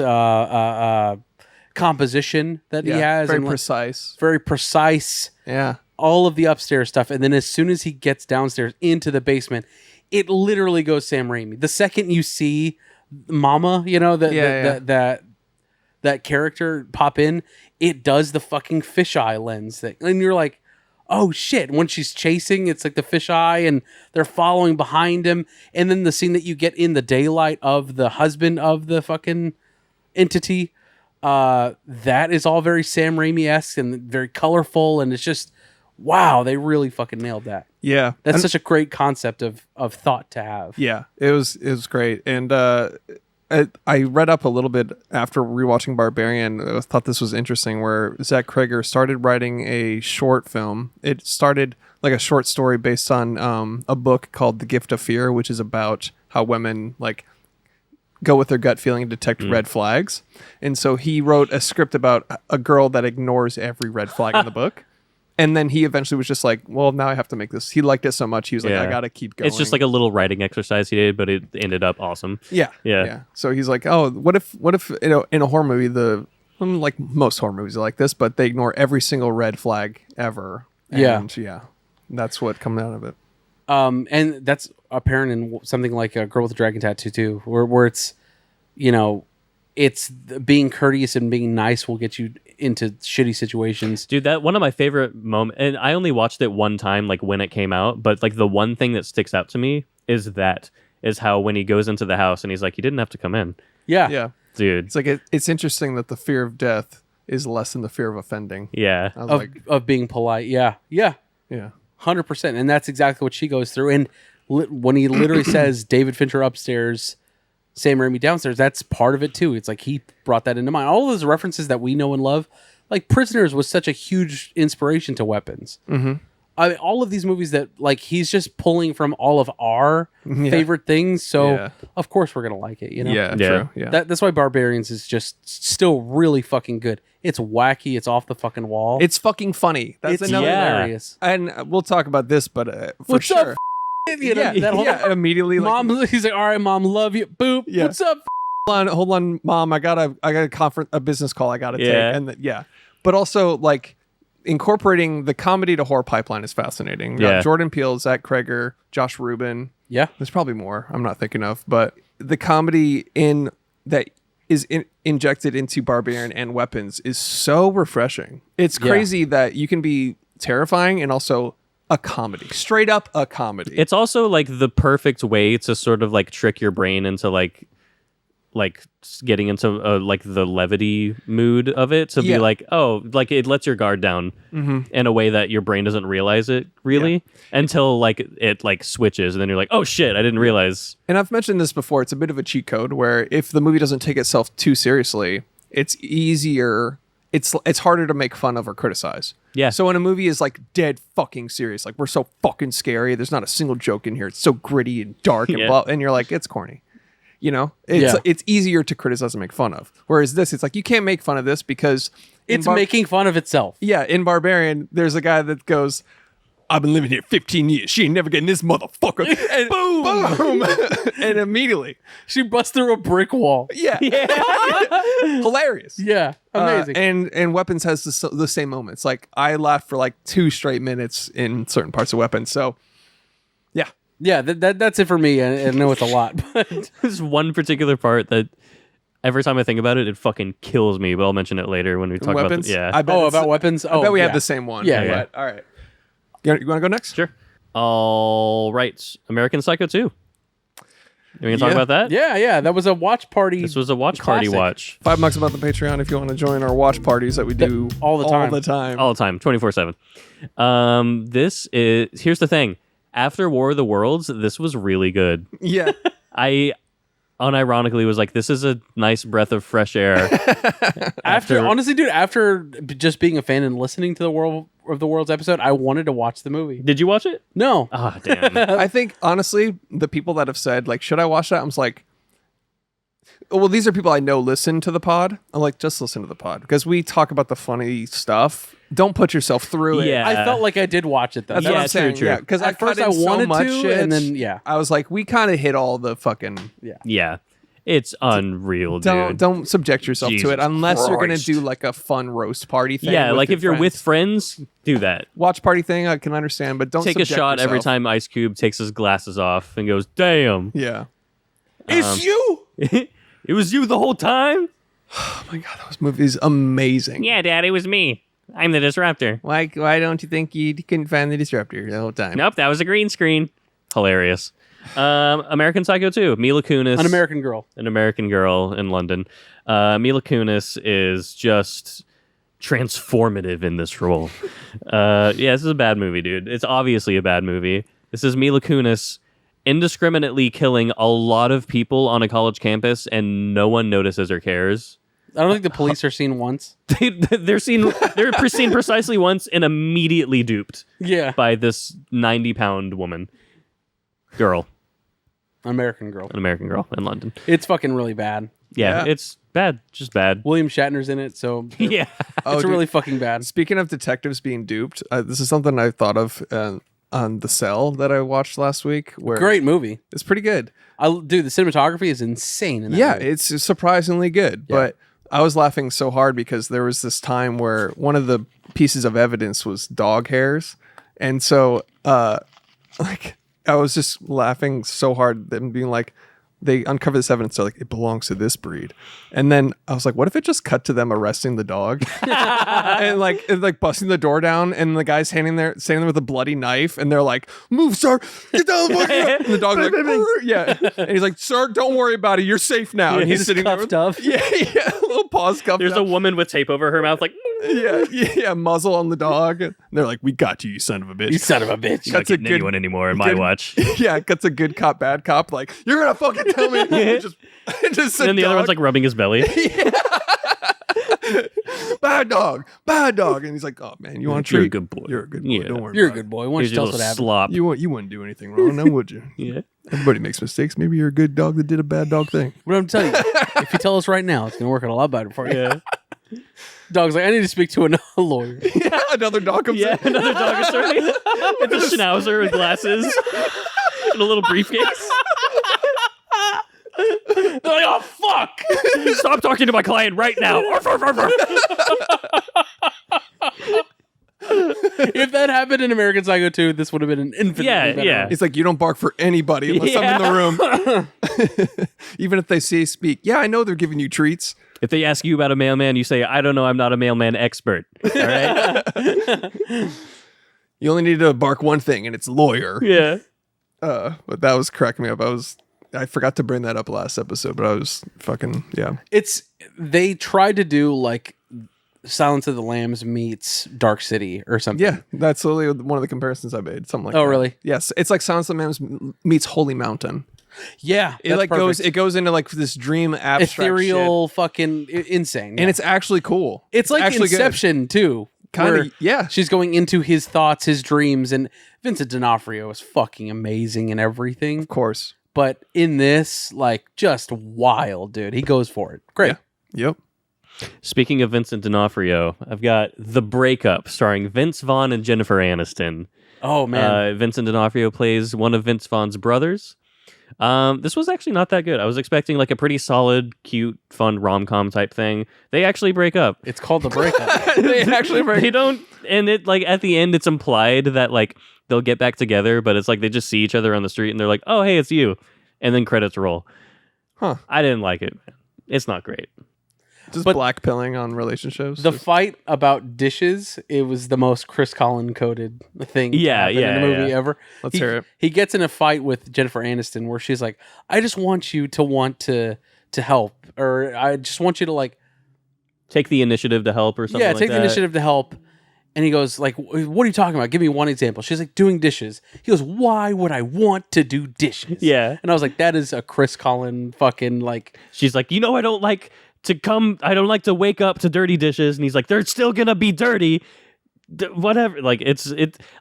composition that he has. Very and precise. Very precise. Yeah. All of the upstairs stuff. And then as soon as he gets downstairs into the basement, it literally goes Sam Raimi. The second you see Mama, that character pop in, it does the fucking fisheye lens thing. And you're like, oh shit. When she's chasing, it's like the fisheye and they're following behind him. And then the scene that you get in the daylight of the husband of the fucking entity, that is all very Sam Raimi-esque and very colorful. And it's just, wow, they really fucking nailed that. Yeah. That's such a great concept of thought to have. Yeah, it was great. And I read up a little bit after rewatching Barbarian. I thought this was interesting where Zach Cregger started writing a short film. It started like a short story based on a book called The Gift of Fear, which is about how women like go with their gut feeling and detect red flags. And so he wrote a script about a girl that ignores every red flag in the book. And then he eventually was just like, well, now I have to make this. He liked it so much. He was like, I got to keep going. It's just like a little writing exercise he did, but it ended up awesome. Yeah. So he's like, oh, what if in a horror movie, like most horror movies are like this, but they ignore every single red flag ever. And that's what comes out of it. And that's apparent in something like A Girl with a Dragon Tattoo too, where it's, it's being courteous and being nice will get you into shitty situations. Dude, that one of my favorite moments, and I only watched it one time, like when it came out, but like the one thing that sticks out to me is how when he goes into the house and he's like, you didn't have to come in. Yeah. Dude. It's like it's interesting that the fear of death is less than the fear of offending. Yeah. I was Of being polite. Yeah. 100%. And that's exactly what she goes through. And when he literally says David Fincher upstairs, Sam Raimi downstairs, that's part of it too. It's like he brought that into mind. All those references that we know and love, like Prisoners was such a huge inspiration to Weapons. Mm-hmm. I mean, all of these movies that like he's just pulling from all of our favorite things. So of course we're gonna like it. You know? Yeah, true. Yeah, that's why Barbarians is just still really fucking good. It's wacky. It's off the fucking wall. It's fucking funny. That's it's another hilarious. And we'll talk about this, but for What's sure. up, you know, that whole, immediately. Mom, he's like, all right, mom, love you. Boop. Yeah. What's up? Hold on, mom. I got a business call I gotta take. And but also like incorporating the comedy to horror pipeline is fascinating. Jordan Peele, Zach Kreger, Josh Rubin. Yeah, there's probably more I'm not thinking of, but the comedy that is injected into Barbarian and Weapons is so refreshing. It's crazy that you can be terrifying and also a comedy, straight up a comedy. It's also like the perfect way to sort of like trick your brain into like getting into like the levity mood of it, to be like, oh, like it lets your guard down in a way that your brain doesn't realize it really until like it like switches, and then you're like, oh shit, I didn't realize. And I've mentioned this before, it's a bit of a cheat code where if the movie doesn't take itself too seriously, it's easier, it's harder to make fun of or criticize. Yeah. So when a movie is like dead fucking serious, like we're so fucking scary, there's not a single joke in here, it's so gritty and dark and you're like, it's corny. You know, it's easier to criticize and make fun of. Whereas this, it's like, you can't make fun of this because it's making fun of itself. Yeah. In Barbarian, there's a guy that goes, I've been living here 15 years. She ain't never getting this motherfucker. And boom. And immediately she busts through a brick wall. Yeah. Hilarious. Yeah. Amazing. And Weapons has the same moments. Like I laughed for like 2 straight minutes in certain parts of Weapons. So yeah. Yeah, that's it for me. I know it's a lot, but there's one particular part that every time I think about it, it fucking kills me. But I'll mention it later when we talk Weapons? about about Weapons. I bet we have the same one. Yeah. All right. You want to go next? Sure. All right. American Psycho 2. You want to talk about that? Yeah. That was a watch party. This was a watch party watch. $5 about the Patreon if you want to join our watch parties that we do all the time. All the time. 24/7. Here's the thing. After War of the Worlds, this was really good. Yeah. I unironically was like, this is a nice breath of fresh air. Honestly, dude, after just being a fan and listening to the War of the Worlds episode, I wanted to watch the movie. Did you watch it? No. Ah, damn. I think, honestly, the people that have said, like, should I watch that? I was like, well, these are people I know listen to the pod. I'm like, just listen to the pod. Because we talk about the funny stuff. Don't put yourself through it. Yeah. I felt like I did watch it, though. That's what I'm saying. True. Yeah, because at first I wanted to, and then, I was like, we kind of hit all the fucking... Yeah. It's unreal, dude. Don't subject yourself Jesus to it unless you're going to Christ. do like a fun roast party thing. Yeah, like your if you're with friends, do that. Watch party thing, I can understand, but don't take a subject shot every yourself. time Ice Cube takes his glasses off and goes, damn. Yeah. It's you! It was you the whole time? Oh my God, that movie's amazing. Yeah, Dad, it was me. I'm the disruptor. Why don't you think you couldn't find the disruptor the whole time? Nope, that was a green screen. Hilarious. American Psycho 2. Mila Kunis. An American Girl. An American Girl in London. Mila Kunis is just transformative in this role. This is a bad movie, dude. It's obviously a bad movie. This is Mila Kunis indiscriminately killing a lot of people on a college campus, and no one notices or cares. I don't think the police are seen once. They're seen precisely once and immediately duped. Yeah. By this 90-pound woman. Girl. An American Girl in London. It's fucking really bad. Yeah, it's bad. Just bad. William Shatner's in it, so yeah. It's really fucking bad. Speaking of detectives being duped, this is something I thought of on The Cell that I watched last week. Great movie. It's pretty good. Dude, the cinematography is insane in that movie. It's surprisingly good. Yeah. But I was laughing so hard because there was this time where one of the pieces of evidence was dog hairs. And so, I was just laughing so hard and being like, they uncover this evidence. They're like, it belongs to this breed. And then I was like, what if it just cut to them arresting the dog and like busting the door down, and the guy's standing there with a bloody knife, and they're like, move, sir, get down the fucking and the dog's like, yeah, and he's like, sir, don't worry about it, you're safe now. And he's sitting cuffed there up. yeah, little paws cuffed There's up. a woman with tape over her mouth, like, yeah, muzzle on the dog. And they're like, we got you son of a bitch. You son of a bitch. you're not getting anyone anymore in my watch. Yeah, it cuts a good cop, bad cop. Like, you're gonna fucking tell me. just And then the other one's like rubbing his belly. bad dog. And he's like, oh man, you want a treat? You're a good boy. You're a good boy. Yeah. Don't worry. You're a about good boy. Why don't Here's you your tell us little what happened? slop. it. You wouldn't do anything wrong, now would you? Yeah. Everybody makes mistakes. Maybe you're a good dog that did a bad dog thing. What I'm telling you, if you tell us right now, it's gonna work out a lot better for you. Yeah. Dog's like, I need to speak to a lawyer. Yeah, another dog comes in. Another dog is starting. It's a schnauzer with glasses and a little briefcase. They're like, oh, fuck! Stop talking to my client right now. Arf, arf, arf, arf. If that happened in American Psycho 2, this would have been an infinitely better. Yeah. He's like, you don't bark for anybody unless I'm in the room. Even if they say speak. Yeah, I know they're giving you treats. If they ask you about a mailman, you say, I don't know, I'm not a mailman expert. All right? You only need to bark one thing, and it's lawyer. Yeah. But that was cracking me up. I forgot to bring that up last episode, but I was fucking, yeah. They tried to do like Silence of the Lambs meets Dark City or something. Yeah, that's literally one of the comparisons I made. Something like Oh, that. really? Yes, it's like Silence of the Lambs meets Holy Mountain. Yeah, It like goes into like this dream abstract ethereal, shit. fucking insane, And it's actually cool. It's like actually Inception too. Kind where of, yeah. She's going into his thoughts, his dreams, and Vincent D'Onofrio is fucking amazing and everything. Of course. But in this, like, just wild, dude. He goes for it. Great. Yeah. Yep. Speaking of Vincent D'Onofrio, I've got The Breakup, starring Vince Vaughn and Jennifer Aniston. Oh, man. Vincent D'Onofrio plays one of Vince Vaughn's brothers. This was actually not that good. I was expecting like a pretty solid, cute, fun rom-com type thing. They actually break up. It's called The Breakup. They actually break They don't, and it like at the end, it's implied that like they'll get back together, but it's like they just see each other on the street and they're like, "Oh, hey, it's you," and then credits roll. Huh. I didn't like it. Man. It's not great. Just But blackpilling on relationships. The fight about dishes, it was the most Chris Collin coded thing in the movie ever. Let's hear it. He gets in a fight with Jennifer Aniston where she's like, I just want you to want to help, or I just want you to like take the initiative to help or something like that. take the initiative to help. And he goes like, what are you talking about? Give me one example. She's like, doing dishes. He goes, why would I want to do dishes? Yeah. And I was like, that is a Chris Collin fucking like. She's like, I don't like to wake up to dirty dishes. And he's like, they're still gonna be dirty. Whatever. Like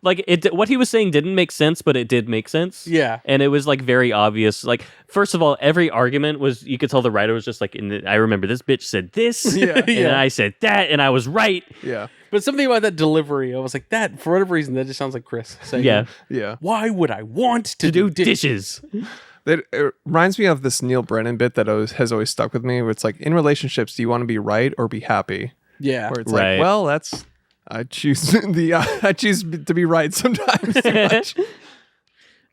what he was saying didn't make sense, but it did make sense. Yeah. And it was like very obvious. Like, first of all, every argument was, you could tell the writer was just like, I remember this bitch said this, and I said that, and I was right. Yeah. But something about that delivery, I was like, that, for whatever reason, that just sounds like Chris saying, Yeah. why would I want to do dishes? It reminds me of this Neil Brennan bit that has always stuck with me, where it's like, in relationships, do you want to be right or be happy? Yeah. Where it's Right. like, well, I choose I choose to be right sometimes too much.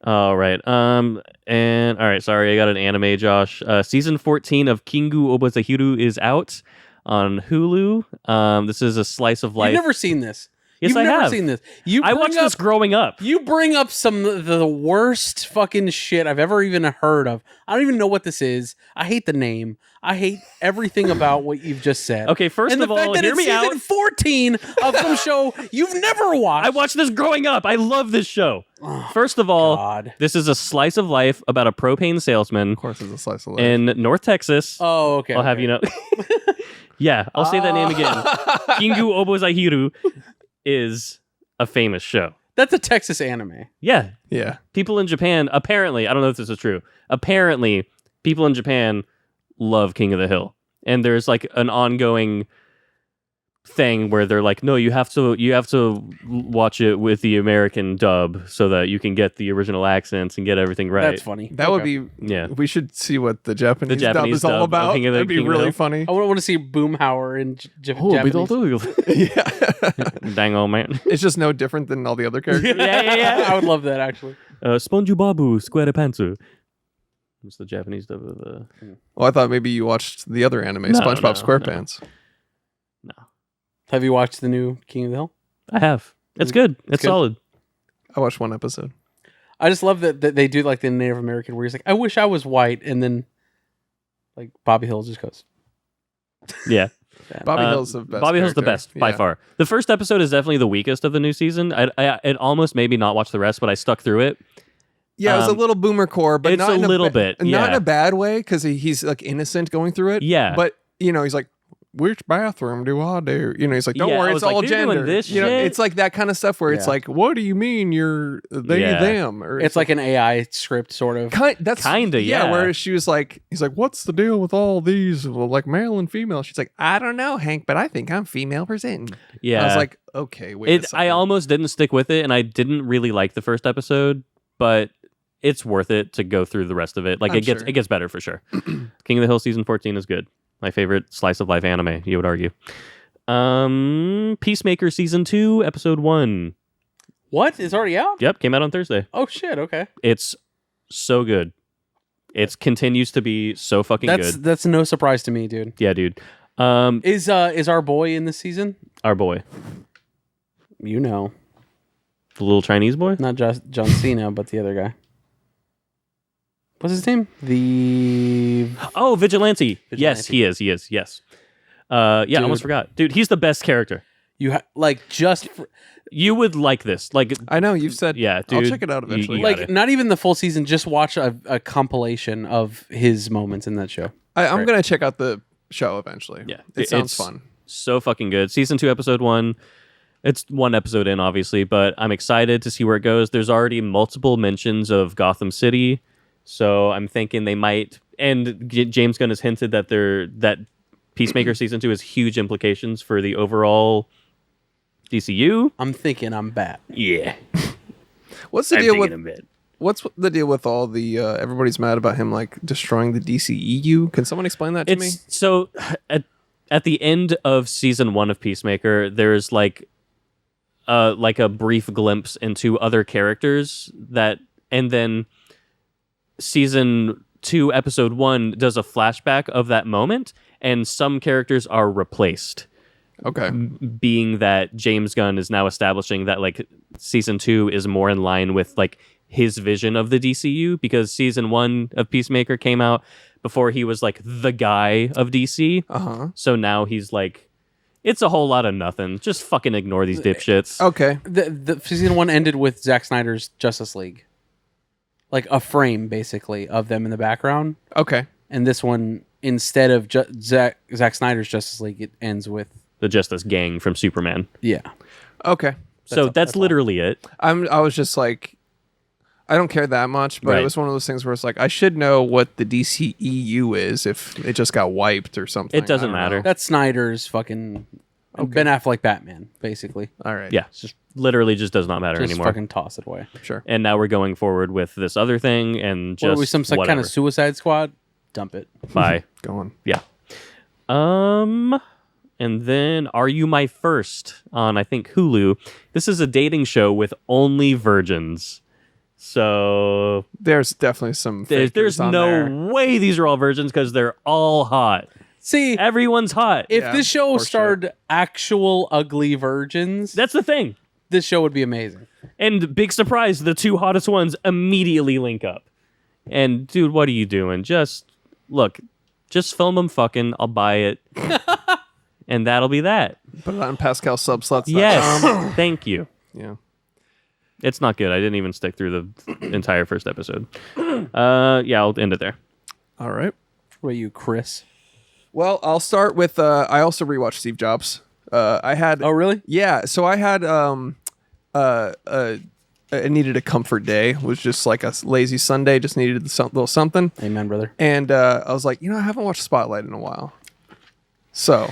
All right. And all right, sorry, I got an anime, Josh. Season 14 of Kingu Obazahiru is out on Hulu. This is a slice of life. You've never seen this. Yes, You've I never have. seen this. I watched this growing up. You bring up some of the worst fucking shit I've ever even heard of. I don't even know what this is. I hate the name. I hate everything about what you've just said. Okay, first and of all, the fact that hear it's me season out. 14 of some show you've never watched. I watched this growing up. I love this show. First of all, God. this is a slice of life about a propane salesman Of course, it's a slice of life. in North Texas. Oh, okay. I'll have you know. Yeah, I'll say that name again. Kingu Obazahiru is a famous show. That's a Texas anime. Yeah. Yeah. People in Japan, apparently, I don't know if this is true. Apparently, people in Japan love King of the Hill. And there's like an ongoing thing where they're like, no, you have to watch it with the American dub so that you can get the original accents and get everything right. That's funny. That would be. Yeah. We should see what the Japanese dub Japanese is all dub of about. King of the- That'd be King of the really Hill. funny. I want to see Boomhauer in Japanese. Yeah. Dang old man. It's just no different than all the other characters. Yeah. I would love that, actually. SpongeBob SquarePants. It's the Japanese dub of the. Well, I thought maybe you watched the other anime, SpongeBob SquarePants. No. Have you watched the new King of the Hill? I have. It's good. It's good? solid. I watched one episode. I just love that they do like the Native American where he's like, I wish I was white, and then like Bobby Hill just goes. Yeah. Bobby Hill's the best. Bobby Hill's the character. best by far. The first episode is definitely the weakest of the new season. It almost made me not watch the rest, but I stuck through it. Yeah, it was a little boomer core, but it's not a little bit, not in a bad way because he's like innocent going through it. Yeah, but he's like, which bathroom do I do? He's like, don't worry, it's all gender. This it's like that kind of stuff where it's like, what do you mean you're they them? Or it's like an AI script sort of. That's kinda yeah. Where she was like, he's like, what's the deal with all these like male and female? She's like, I don't know, Hank, but I think I'm female presenting. Yeah, I was like, okay, wait. I almost didn't stick with it, and I didn't really like the first episode, but it's worth it to go through the rest of it. Like it gets better for sure. King of the Hill season 14 is good. My favorite slice of life anime, you would argue. Peacemaker season 2, episode 1. What? It's already out? Yep, came out on Thursday. Oh shit, okay. It's so good. It continues to be so fucking good. That's no surprise to me, dude. Yeah, dude. Is our boy in this season? Our boy. You know. The little Chinese boy? Not just John Cena, but the other guy. What's his name? Vigilante. Yes, he is. Yes. I almost forgot. Dude, he's the best character. You would like this. Like I know you've said. Yeah, dude. I'll check it out eventually. Not even the full season. Just watch a compilation of his moments in that show. I'm gonna check out the show eventually. Yeah, it sounds fun. So fucking good. Season 2, episode 1. It's one episode in, obviously, but I'm excited to see where it goes. There's already multiple mentions of Gotham City. So I'm thinking they might, and James Gunn has hinted that Peacemaker season 2 has huge implications for the overall DCU. I'm thinking I'm bad. Yeah. What's the deal with all the everybody's mad about him like destroying the DCEU? Can someone explain that to me? So at the end of season 1 of Peacemaker, there's like a brief glimpse into other characters and then season 2 episode 1 does a flashback of that moment, and some characters are replaced. Okay. Being that James Gunn is now establishing that like season 2 is more in line with like his vision of the DCU, because season 1 of Peacemaker came out before he was like the guy of DC. Uh-huh. So now he's like, it's a whole lot of nothing. Just fucking ignore these dipshits. Okay. The season 1 ended with Zack Snyder's Justice League. Like a frame, basically, of them in the background. Okay. And this one, instead of Zack Snyder's Justice League, it ends with the Justice Gang from Superman. Yeah. Okay. That's literally it. I was just like, I don't care that much, but it was one of those things where it's like, I should know what the DCEU is if it just got wiped or something. It doesn't matter. That's Snyder's fucking Ben Affleck Batman, basically. All right. Yeah. It's just literally just does not matter anymore. Fucking toss it away. Sure. And now we're going forward with this other thing and just what are we, some kind of Suicide Squad? Dump it. Bye. Go on. Yeah. And then Are You My First on, I think, Hulu. This is a dating show with only virgins. So there's definitely some there's no way these are all virgins because they're all hot. See, everyone's hot. If this show starred actual ugly virgins, that's the thing. This show would be amazing. And big surprise, the two hottest ones immediately link up. And dude, what are you doing? Just film them fucking. I'll buy it. And that'll be that. Put it on Pascal Subsluts. Yes. Thank you. Yeah. It's not good. I didn't even stick through the entire first episode. I'll end it there. All right. What are you, Chris? Well, I'll start with I also rewatched Steve Jobs. I had Oh, really? Yeah, so I had I needed a comfort day. It was just like a lazy Sunday, just needed a little something. Amen, brother. And I was like, I haven't watched Spotlight in a while. So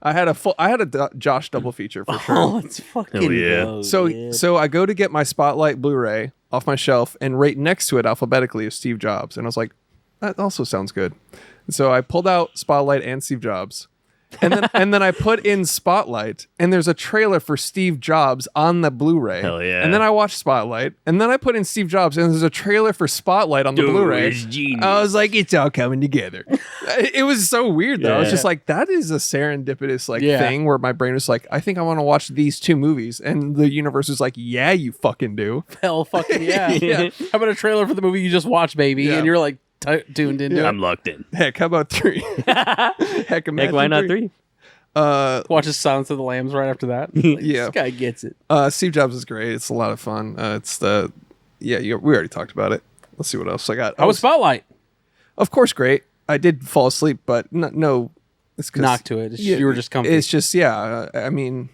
I had a Josh double feature for sure. Oh, it's fucking low, So I go to get my Spotlight Blu-ray off my shelf, and right next to it alphabetically is Steve Jobs, and I was like, that also sounds good. And so I pulled out Spotlight and Steve Jobs, and then I put in Spotlight, and there's a trailer for Steve Jobs on the Blu-ray. Hell yeah. And then I watched Spotlight, and then I put in Steve Jobs, and there's a trailer for Spotlight on the Blu-ray. It's genius. I was like, it's all coming together. It was so weird though. I was Yeah. just like, that is a serendipitous thing where my brain was like, I think I want to watch these two movies, and the universe was like, yeah, you fucking do. Hell fucking yeah. Yeah. How about a trailer for the movie you just watched, baby? Yeah. And you're like tuned into it. I'm locked in. Heck, how about 3? Heck, imagine Why not 3? Watches Silence of the Lambs right after that. Like, Yeah. This guy gets it. Steve Jobs is great. It's a lot of fun. We already talked about it. Let's see what else I got. How was Spotlight? Of course, great. I did fall asleep, but no, it's 'cause- Knock to it. You were just comfy. It's just, I mean,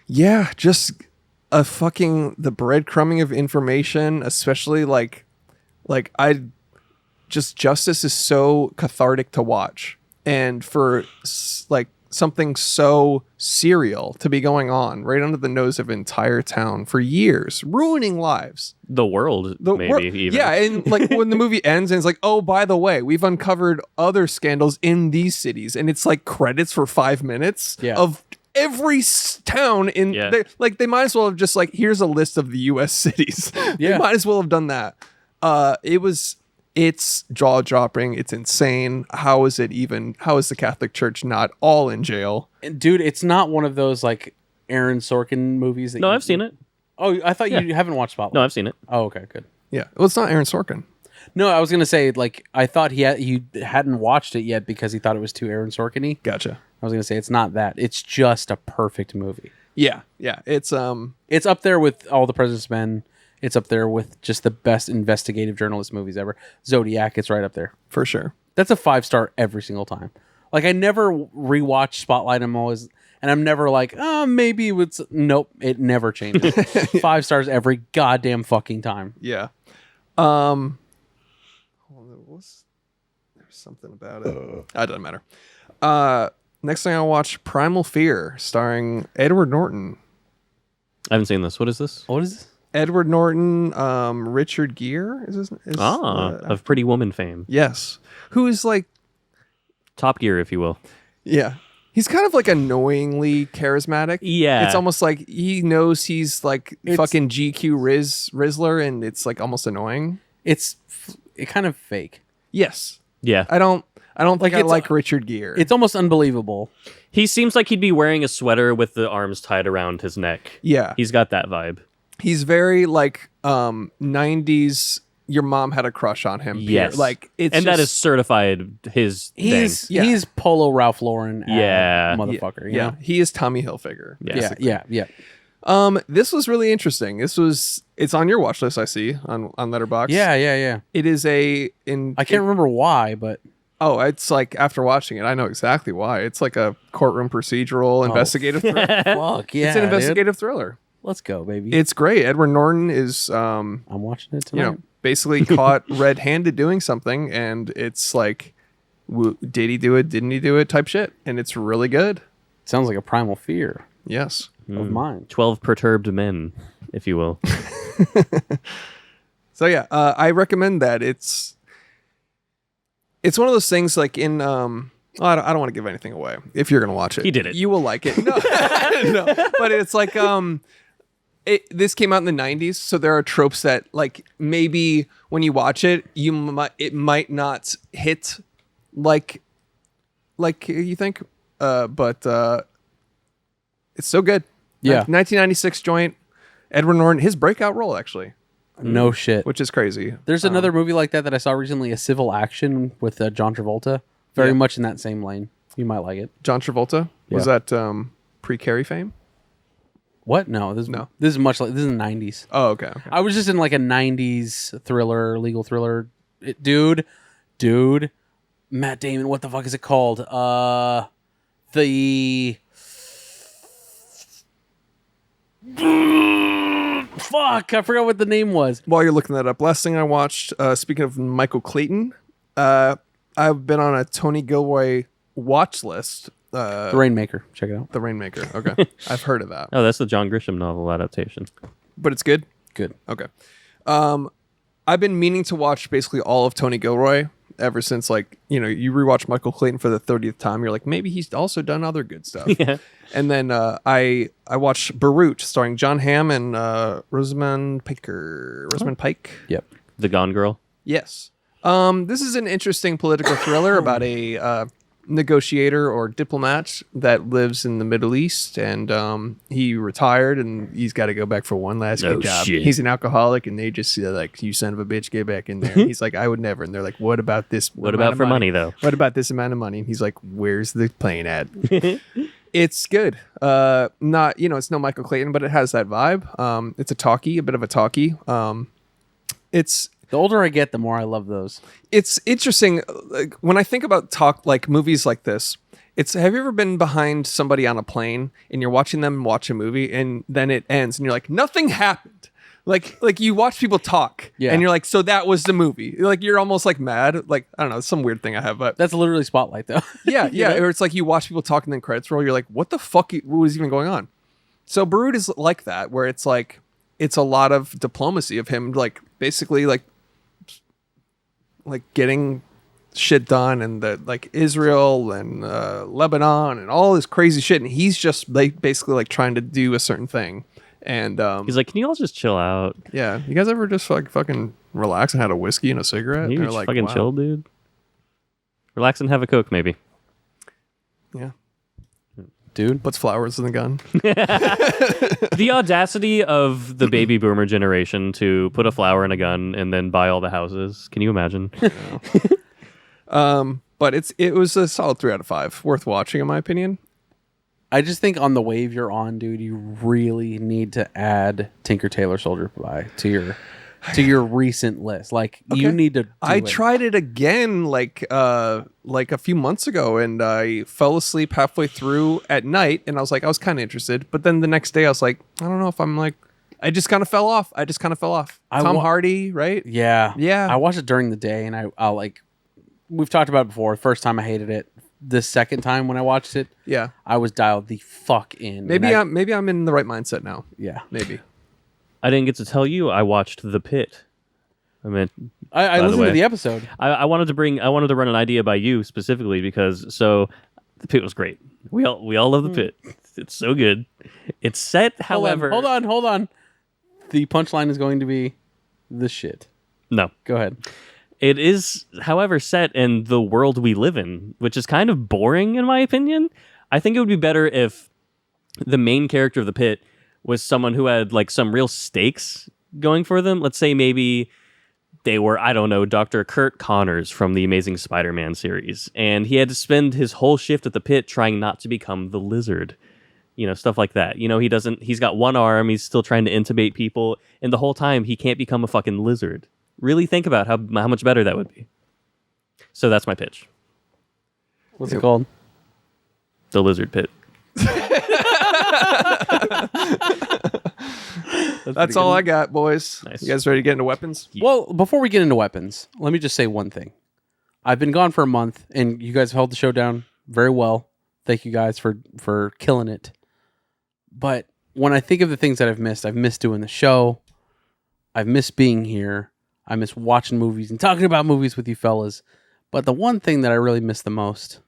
yeah, just the breadcrumbing of information, especially justice is so cathartic to watch, and for something so serial to be going on right under the nose of an entire town for years, ruining lives. The world, maybe even. Yeah, and like when the movie ends and it's like, oh, by the way, we've uncovered other scandals in these cities, and it's like credits for 5 minutes of every town in they might as well have just like, here's a list of the US cities. They might as well have done that. It's jaw-dropping. It's insane. How is the Catholic Church not all in jail? And dude, it's not one of those like Aaron Sorkin movies. No, I've seen it. Oh, I thought you haven't watched Spotlight. No, I've seen it. Oh, okay, good. Yeah. Well, it's not Aaron Sorkin. No, I was gonna say like I thought he hadn't watched it yet because he thought it was too Aaron Sorkin-y. Gotcha. I was gonna say it's not that. It's just a perfect movie. Yeah. It's up there with All the President's Men. It's up there with just the best investigative journalist movies ever. Zodiac, it's right up there. For sure. That's a 5-star every single time. Like, I never rewatch Spotlight. I'm never like, oh, maybe it's... Nope, it never changes. 5 stars every goddamn fucking time. Yeah. There's something about it. That doesn't matter. Next thing I watched, Primal Fear, starring Edward Norton. I haven't seen this. What is this? What is this? Edward Norton, Richard Gere of Pretty Woman fame. Yes. Who is like Top Gear, if you will. Yeah. He's kind of like annoyingly charismatic. Yeah. It's almost like he knows he's like fucking GQ Rizzler, and it's like almost annoying. It's kind of fake. Yes. Yeah. I don't think I like Richard Gere. It's almost unbelievable. He seems like he'd be wearing a sweater with the arms tied around his neck. Yeah. He's got that vibe. He's very like 90s. Your mom had a crush on him. Yes. Like it's and that is certified his thing. He's Polo Ralph Lauren motherfucker. Yeah. He is Tommy Hilfiger. Yeah. This was really interesting. It's on your watch list, I see, on Letterboxd. Yeah. It is I can't remember why, but it's like after watching it, I know exactly why. It's like a courtroom procedural investigative thriller. Fuck yeah. It's an investigative thriller. Let's go, baby. It's great. Edward Norton is I'm watching it tonight. Basically caught red-handed doing something, and it's like, did he do it? Didn't he do it? Type shit, and it's really good. Sounds like a Primal Fear Yes. of mine. 12 perturbed men, if you will. So yeah, I recommend that. It's one of those things like in I don't want to give anything away. If you're gonna watch it, He did it. You will like it. No, no. But it's like this came out in the 90s, so there are tropes that like maybe when you watch it, it might not hit like you think, but it's so good. Yeah. 1996 joint. Edward Norton, his breakout role actually, No shit. which is crazy. There's another movie like that I saw recently, A Civil Action with John Travolta. Very much in that same lane. You might like it. John Travolta, was that pre-Carrie fame? What? No. This is much like this is the 90s. Oh, okay. I was just in like a 90s thriller, legal thriller. Dude, Matt Damon, what the fuck is it called? Fuck, I forgot what the name was. While you're looking that up, last thing I watched, speaking of Michael Clayton, I've been on a Tony Gilroy watch list. The Rainmaker. Check it out. The Rainmaker. Okay. I've heard of that. Oh, that's the John Grisham novel adaptation. But it's good? Good. Okay. I've been meaning to watch basically all of Tony Gilroy. ever since, like, you know, you rewatch Michael Clayton for the 30th time. You're like, maybe he's also done other good stuff. Yeah. And then I watched Beirut, starring John Hamm and Rosamund Pike. Yep. The Gone Girl. Yes. This is an interesting political thriller about a negotiator or diplomat that lives in the Middle East, and he retired and he's got to go back for one last good job. Shit. He's an alcoholic, and they just like, you son of a bitch, get back in there. He's like, I would never. And they're like, what about this? What about for money, though? What about this amount of money? And he's like, where's the plane at? It's good. Not, you know, it's no Michael Clayton, but it has that vibe. It's a bit of a talkie. It's The older I get, the more I love those. It's interesting. Like, when I think about movies like this, have you ever been behind somebody on a plane and you're watching them watch a movie and then it ends and you're like, nothing happened. Like you watch people talk and you're like, so that was the movie. Like, you're almost like mad. Like, I don't know, it's some weird thing I have, but That's literally Spotlight, though. yeah. Or it's like you watch people talk and then credits roll. You're like, what the fuck? What was even going on? So Beirut is like that, where it's like, it's a lot of diplomacy of him, like basically like getting shit done, and the like Israel and Lebanon and all this crazy shit, and he's just like basically like trying to do a certain thing. And he's like, can you all just chill out? Yeah, you guys ever just like fucking relax and had a whiskey and a cigarette? You They're just like, fucking wow. chill, dude. Relax and have a Coke, maybe. Yeah, Dude. puts flowers in the gun. The audacity of the baby boomer generation to put a flower in a gun and then buy all the houses. Can you imagine? But it was a solid 3 out of 5, worth watching in my opinion. I just think on the wave you're on, dude, you really need to add Tinker Tailor Soldier Spy to your recent list. Like, you need to do I tried it again like a few months ago, and I fell asleep halfway through at night, and I was kind of interested, but then the next day I was like, I don't know if I'm like, I just kind of fell off. Tom Hardy, right? Yeah. Yeah. I watched it during the day, and I like, we've talked about it before. First time I hated it. The second time when I watched it, Yeah. I was dialed the fuck in. Maybe I'm in the right mindset now. Yeah. Maybe. I didn't get to tell you I watched The Pit. I mean, I listened to the episode. I wanted to run an idea by you specifically because The Pit was great. We all love The Pit. It's so good. It's set, however. Hold on. The punchline is going to be the shit. No. Go ahead. It is, however, set in the world we live in, which is kind of boring in my opinion. I think it would be better if the main character of The Pit was someone who had like some real stakes going for them. Let's say maybe they were, I don't know, Dr. Kurt Connors from the Amazing Spider-Man series, and he had to spend his whole shift at the Pit trying not to become the Lizard. You know, stuff like that. You know, he's got one arm, he's still trying to intubate people, and the whole time he can't become a fucking lizard. Really think about how much better that would be. So that's my pitch. What's it called? The Lizard Pit. That's all I got, boys. Nice. You guys ready to get into weapons? Well, before we get into weapons, let me just say one thing. I've been gone for a month, and you guys have held the show down very well. Thank you guys for killing it. But when I think of the things that I've missed doing the show. I've missed being here. I miss watching movies and talking about movies with you fellas. But the one thing that I really miss the most,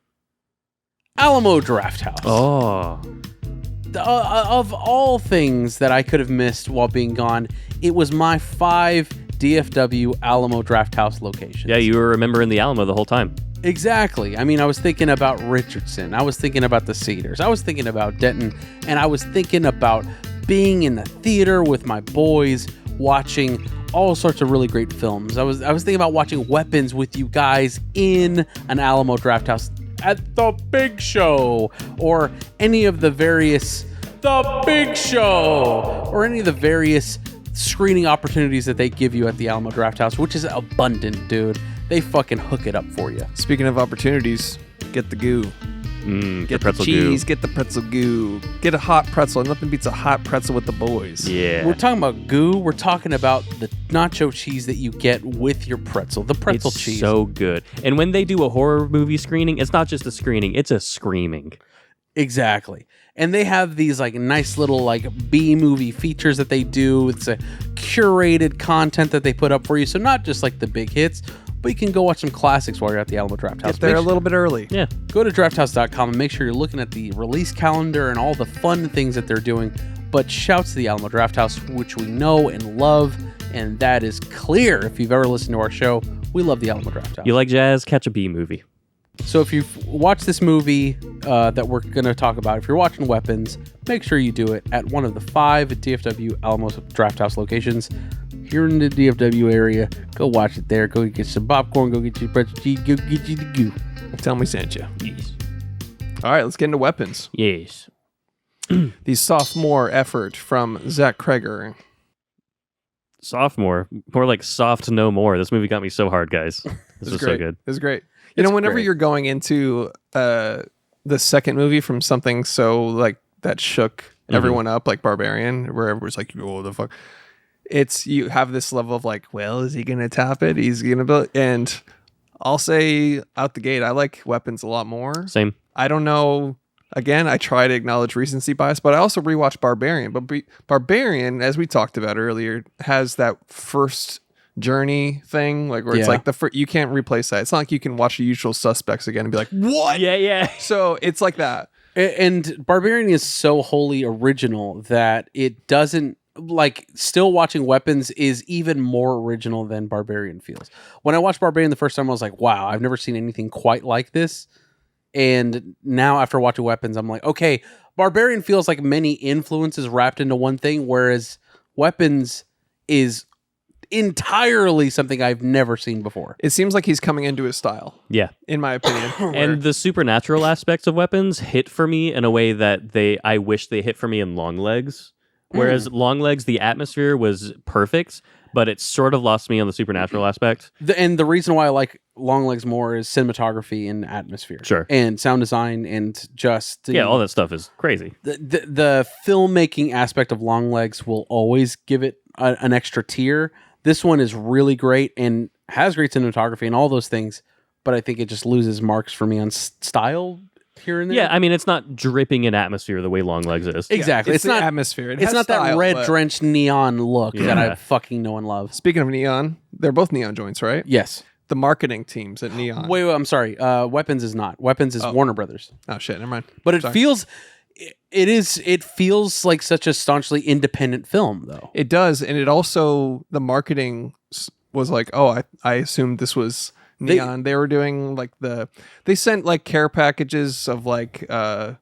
Alamo Drafthouse. Oh. Of all things that I could have missed while being gone, it was my 5 DFW Alamo Drafthouse locations. Yeah, you were remembering the Alamo the whole time. Exactly. I mean, I was thinking about Richardson. I was thinking about the Cedars. I was thinking about Denton. And I was thinking about being in the theater with my boys, watching all sorts of really great films. I was thinking about watching Weapons with you guys in an Alamo Drafthouse at the Big Show, or any of the various The Big Show, or any of the various screening opportunities that they give you at the Alamo Drafthouse, which is abundant, dude. They fucking hook it up for you. Speaking of opportunities, get the goo. Get the cheese, get the pretzel goo. Get a hot pretzel. Nothing beats a hot pretzel with the boys. Yeah. We're talking about goo. We're talking about the nacho cheese that you get with your pretzel. The pretzel It's cheese. so good. And when they do a horror movie screening, it's not just a screening, it's a screaming. Exactly. And they have these like nice little like B-movie features that they do. It's a curated content that they put up for you. So not just like the big hits, but you can go watch some classics while you're at the Alamo Drafthouse. Get there a little bit early. Yeah. Go to drafthouse.com and make sure you're looking at the release calendar and all the fun things that they're doing. But shouts to the Alamo Drafthouse, which we know and love, and that is clear. If you've ever listened to our show, we love the Alamo Drafthouse. You like jazz? Catch a bee movie. So if you've watched this movie that we're going to talk about, if you're watching Weapons, make sure you do it at one of the 5 DFW Alamo Drafthouse locations. Here in the DFW area, go watch it there. Go get some popcorn. Go get your pretzel. Go get you the goo. Tell me sent you. Yes. All right, let's get into weapons. Yes. The sophomore effort from Zach Kreger. Sophomore. More like soft no more. This movie got me so hard, guys. This was so good. It was great. You know, whenever you're going into the second movie from something so like that shook everyone up, like Barbarian, where everyone's like, "Oh, the fuck." It's you have this level of like, well, is he gonna top it? He's gonna build, and I'll say out the gate, I like Weapons a lot more. Same. I don't know. Again, I try to acknowledge recency bias, but I also rewatched Barbarian. But Barbarian, as we talked about earlier, has that first journey thing, like where it's like you can't replace that. It's not like you can watch The Usual Suspects again and be like, what? Yeah. So it's like that. And Barbarian is so wholly original that it doesn't, like, still watching Weapons is even more original than Barbarian feels. When I watched Barbarian the first time, I was like, wow, I've never seen anything quite like this. And now after watching Weapons, I'm like, okay, Barbarian feels like many influences wrapped into one thing, whereas Weapons is entirely something I've never seen before. It seems like he's coming into his style. Yeah. In my opinion. And the supernatural aspects of Weapons hit for me in a way that I wish they hit for me in Longlegs. Whereas Longlegs, the atmosphere was perfect, but it sort of lost me on the supernatural aspect. And the reason why I like Longlegs more is cinematography and atmosphere. Sure. And sound design and just... all that stuff is crazy. The filmmaking aspect of Longlegs will always give it an extra tier. This one is really great and has great cinematography and all those things, but I think it just loses marks for me on style here and there. Yeah, I mean, it's not dripping in atmosphere the way Longlegs is. Exactly. Yeah, it's not atmosphere. It's not style, that red drenched neon look that I fucking know and love. Speaking of neon, they're both neon joints, right? Yes. The marketing teams at Neon. Wait, I'm sorry. Weapons is not. Weapons is Warner Brothers. Oh shit, never mind. But it feels it feels like such a staunchly independent film though. It does, and it also, the marketing was like, oh, I assumed this was Neon. They were doing like they sent like care packages of like or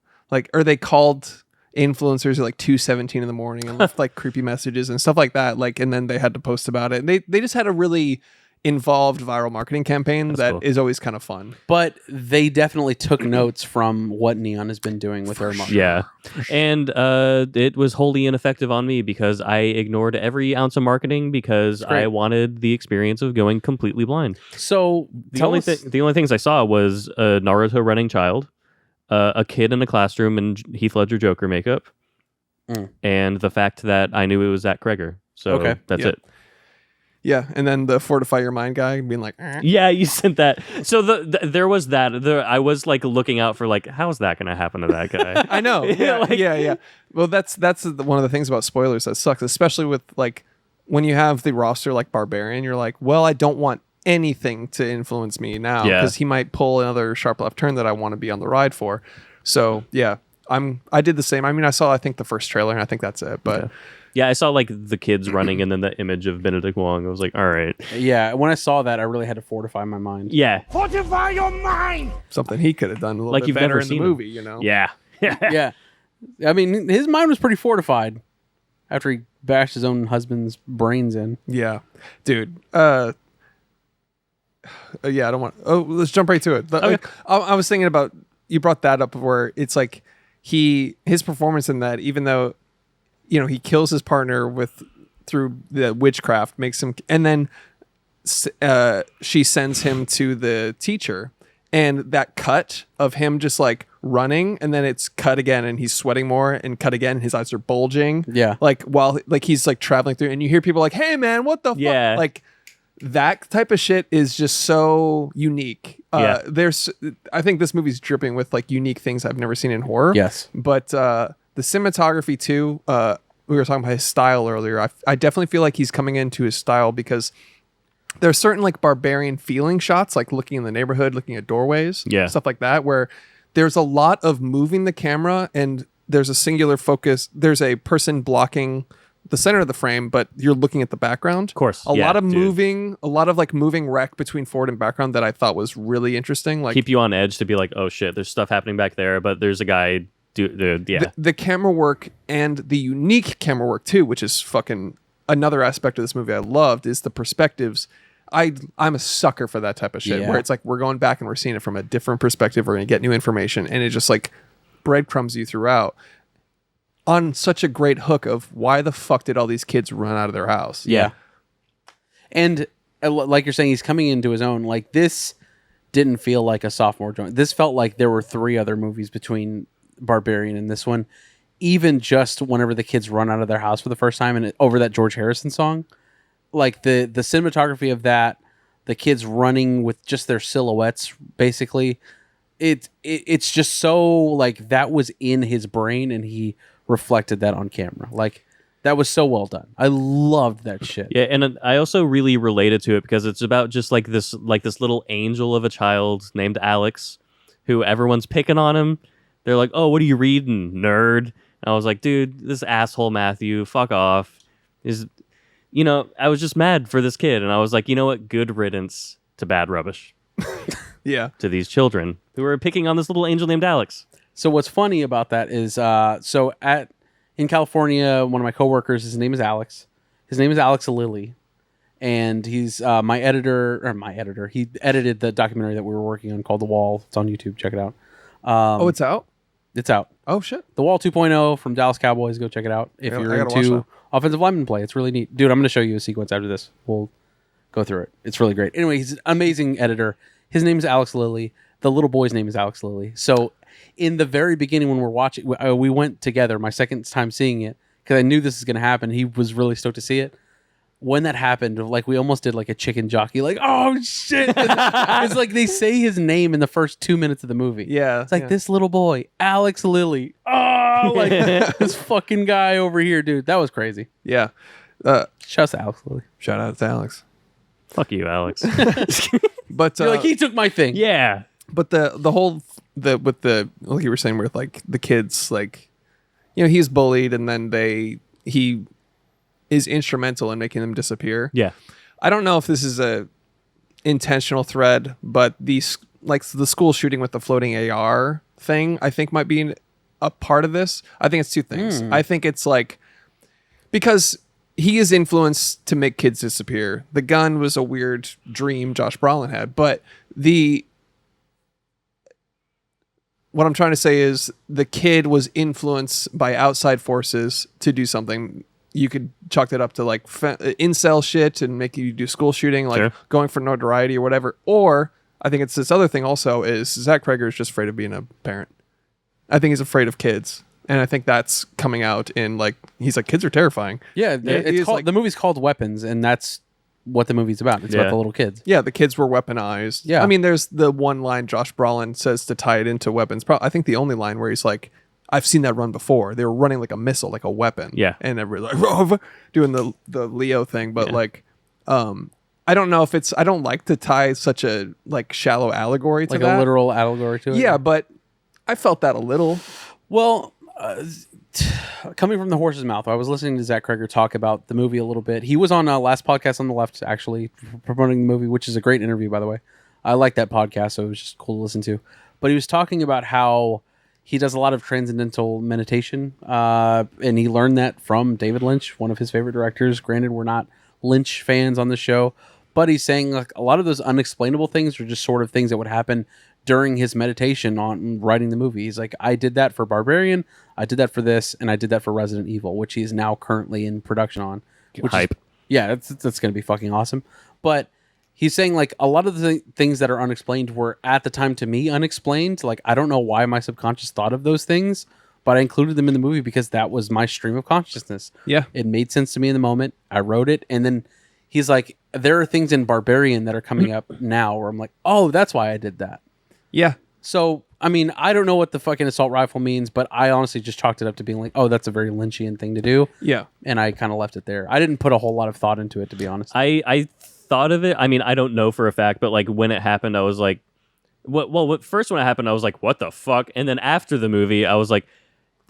they called influencers at like 2:17 in the morning and left like creepy messages and stuff like that, like, and then they had to post about it. And they just had a really involved viral marketing campaign that is always kind of fun. But they definitely took notes from what Neon has been doing with their marketing. Yeah. And it was wholly ineffective on me because I ignored every ounce of marketing because I wanted the experience of going completely blind. So the only things I saw was a Naruto running child, a kid in a classroom in Heath Ledger Joker makeup, and the fact that I knew it was Zach Kreger. So that's it. Yeah, and then the fortify your mind guy being like, yeah, you sent that. So there was that. I was like looking out for like, how's that going to happen to that guy? I know. Yeah. Well, that's one of the things about spoilers that sucks, especially with like when you have the roster like Barbarian. You're like, well, I don't want anything to influence me now because he might pull another sharp left turn that I want to be on the ride for. So yeah, I did the same. I mean, I think the first trailer and I think that's it, but. Yeah, I saw like the kids running and then the image of Benedict Wong. I was like, all right. Yeah, when I saw that, I really had to fortify my mind. Yeah. Fortify your mind! Something he could have done a little like bit you've better never in the seen movie, you know? Yeah. Yeah. I mean, his mind was pretty fortified after he bashed his own husband's brains in. Yeah. Dude. Yeah, I don't want... Oh, let's jump right to it. I was thinking about... You brought that up where it's like his performance in that, even though... You know, he kills his partner through the witchcraft, makes him, and then she sends him to the teacher, and that cut of him just like running, and then it's cut again, and he's sweating more, and cut again, his eyes are bulging, like while like he's like traveling through, and you hear people like, "Hey man, what the fuck?" Like that type of shit is just so unique. I think this movie's dripping with like unique things I've never seen in horror. Yes, but. The cinematography too, we were talking about his style earlier. I definitely feel like he's coming into his style because there's certain like Barbarian feeling shots, like looking in the neighborhood, looking at doorways, stuff like that, where there's a lot of moving the camera and there's a singular focus. There's a person blocking the center of the frame, but you're looking at the background. Of course. A lot of moving rec between forward and background that I thought was really interesting. Like keep you on edge to be like, oh shit, there's stuff happening back there, but there's a guy. The camera work and the unique camera work too, which is fucking another aspect of this movie I loved, is the perspectives. I'm a sucker for that type of shit where it's like we're going back and we're seeing it from a different perspective. We're going to get new information, and it just like breadcrumbs you throughout on such a great hook of why the fuck did all these kids run out of their house? Yeah. And like you're saying, he's coming into his own. Like, this didn't feel like a sophomore joint. This felt like there were 3 other movies between Barbarian and this one. Even just whenever the kids run out of their house for the first time and over that George Harrison song, like the cinematography of that, the kids running with just their silhouettes, basically, it's just so like that was in his brain and he reflected that on camera. Like, that was so well done. I loved that shit. Yeah, and I also really related to it because it's about just like this little angel of a child named Alex, who everyone's picking on him. They're like, "Oh, what are you reading, nerd?" And I was like, "Dude, this asshole Matthew, fuck off." I was just mad for this kid, and I was like, you know what? Good riddance to bad rubbish. Yeah, to these children who are picking on this little angel named Alex. So what's funny about that is, in California, one of my coworkers, his name is Alex. His name is Alex Lilly, and he's my editor. He edited the documentary that we were working on called The Wall. It's on YouTube. Check it out. It's out? It's out. Oh, shit. The Wall 2.0 from Dallas Cowboys. Go check it out. If you're into offensive lineman play, it's really neat. Dude, I'm going to show you a sequence after this. We'll go through it. It's really great. Anyway, he's an amazing editor. His name is Alex Lilly. The little boy's name is Alex Lilly. So in the very beginning when we're watching, we went together, my second time seeing it, because I knew this was going to happen. He was really stoked to see it. When that happened, like, we almost did like a chicken jockey, like, oh shit. It's like they say his name in the first 2 minutes of the movie. Yeah. It's like this little boy, Alex Lilly. Oh, like this fucking guy over here, dude. That was crazy. Yeah. Shout out to Alex Lilly. Shout out to Alex. Fuck you, Alex. But you're like, he took my thing. Yeah. But the whole with the like you were saying with like the kids, like, he's bullied and then he is instrumental in making them disappear. Yeah. I don't know if this is a intentional thread, but these like the school shooting with the floating AR thing, I think might be a part of this. I think it's 2 things. I think it's like because he is influenced to make kids disappear. The gun was a weird dream Josh Brolin had, but what I'm trying to say is the kid was influenced by outside forces to do something. You could chalk that up to like incel shit and make you do school shooting, like going for notoriety or whatever. Or I think it's this other thing also is Zach Cregger is just afraid of being a parent. I think he's afraid of kids. And I think that's coming out in like, he's like, kids are terrifying. Yeah. It's called, the movie's called Weapons, and that's what the movie's about. It's about the little kids. Yeah, the kids were weaponized. Yeah. I mean, there's the one line Josh Brolin says to tie it into Weapons. I think the only line where he's like, I've seen that run before. They were running like a missile, like a weapon. Yeah. And everyone's like, doing the Leo thing. But like, I don't know if it's, I don't like to tie such a like shallow allegory to like that. A literal allegory to it. Yeah, but I felt that a little. Well, coming from the horse's mouth, I was listening to Zach Cregger talk about the movie a little bit. He was on Last Podcast on the Left, actually, promoting the movie, which is a great interview, by the way. I like that podcast, so it was just cool to listen to. But he was talking about how he does a lot of transcendental meditation, and he learned that from David Lynch, one of his favorite directors. Granted, we're not Lynch fans on the show, but he's saying like a lot of those unexplainable things are just sort of things that would happen during his meditation on writing the movie. He's like, I did that for Barbarian, I did that for this, and I did that for Resident Evil, which he's now currently in production on. Which Hype. That's going to be fucking awesome. But he's saying like a lot of the things that are unexplained were at the time to me unexplained. Like, I don't know why my subconscious thought of those things, but I included them in the movie because that was my stream of consciousness. Yeah. It made sense to me in the moment. I wrote it. And then he's like, there are things in Barbarian that are coming up now where I'm like, oh, that's why I did that. Yeah. So, I mean, I don't know what the fucking assault rifle means, but I honestly just chalked it up to being like, oh, that's a very Lynchian thing to do. Yeah. And I kind of left it there. I didn't put a whole lot of thought into it, to be honest. I thought of it. I mean, I don't know for a fact, but like when it happened, I was like, first when it happened, I was like, what the fuck? And then after the movie, I was like,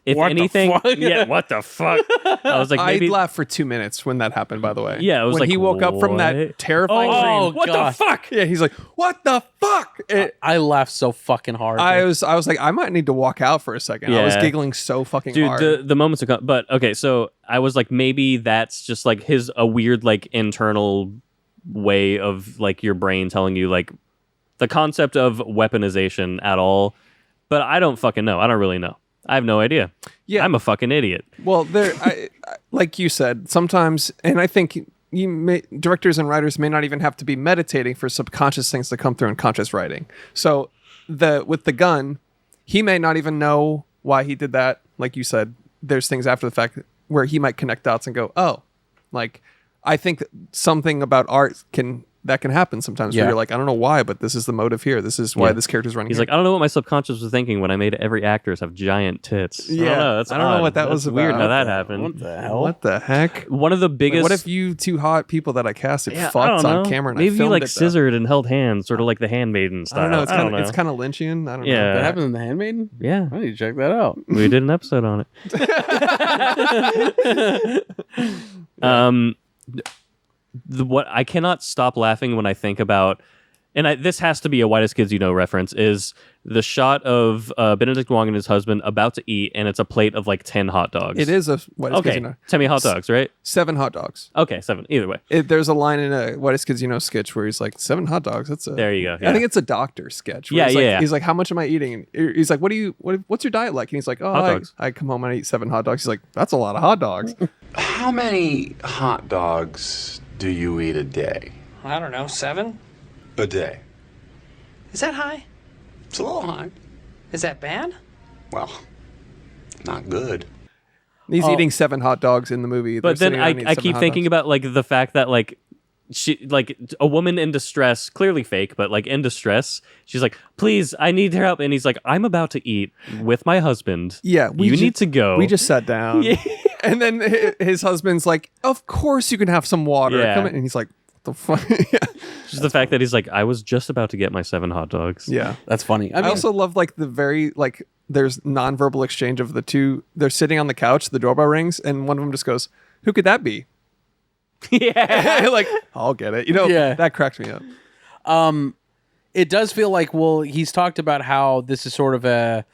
if What the anything, fuck? yeah, what the fuck? I was like, maybe. I laughed for 2 minutes when that happened, by the way. Yeah, it was when like, he woke up from that what? terrifying dream. What the fuck? Yeah, he's like, what the fuck? I laughed so fucking hard. I was like, I might need to walk out for a second. I was Yeah. giggling so fucking Dude, hard. the moments are but okay, so I was like, maybe that's just like a weird like internal way of like your brain telling you like the concept of weaponization at all. But I don't fucking know. I don't really know. I have no idea. Yeah. I'm a fucking idiot. Well, like you said, sometimes, and I think directors and writers may not even have to be meditating for subconscious things to come through in conscious writing. So with the gun, he may not even know why he did that. Like you said, there's things after the fact where he might connect dots and go, oh, like I think something about art can happen sometimes where you're like, I don't know why, but this is the motive here. This is why this character's running. He's here. like, I don't know what my subconscious was thinking when I made every actors have giant tits. Yeah, I don't know what that was was weird about. how that happened. What the hell? What the heck? One of the biggest. What if you two hot people that I casted I fucked don't on know. camera and Maybe I you filmed like it, though? scissored and held hands, sort of like the Handmaiden style. I don't know. It's kind of Lynchian. I don't know. Yeah. That happened in The Handmaiden? Yeah. I need to check that out. We did an episode on it. What I cannot stop laughing when I think about, and this has to be a Whitest Kids You Know reference, is the shot of Benedict Wong and his husband about to eat, and it's a plate of like 10 hot dogs. It is a Whitest Kids Okay, You Know. 10 hot dogs, right? 7 hot dogs. Okay, 7. Either way. There's a line in a Whitest Kids You Know sketch where he's like, 7 hot dogs. That's a. There you go. I yeah. think it's a doctor sketch. where Yeah, he's like, yeah. He's like, how much am I eating? And he's like, what's your diet like? And he's like, oh, Hot dogs. I come home and I eat 7 hot dogs. He's like, that's a lot of hot dogs. How many hot dogs do you eat a day? I don't know, 7? A day. Is that high? It's a little high. Is that bad? Well, not good. He's eating 7 hot dogs in the movie. But then I keep thinking about like the fact that like she like a woman in distress, clearly fake, but like in distress, she's like, please, I need your help. And he's like, I'm about to eat with my husband. Yeah, you need to go. We just sat down. Yeah. And then his husband's like, of course you can have some water. Yeah. Come in. And he's like, what the fuck? Yeah. Just the fact that he's like, I was just about to get my 7 hot dogs. Yeah. That's funny. I also love like the very like there's nonverbal exchange of the two. They're sitting on the couch, the doorbell rings, and one of them just goes, who could that be? Yeah. Like, I'll get it. You know, Yeah. that cracked me up. It does feel like, well, he's talked about how this is sort of an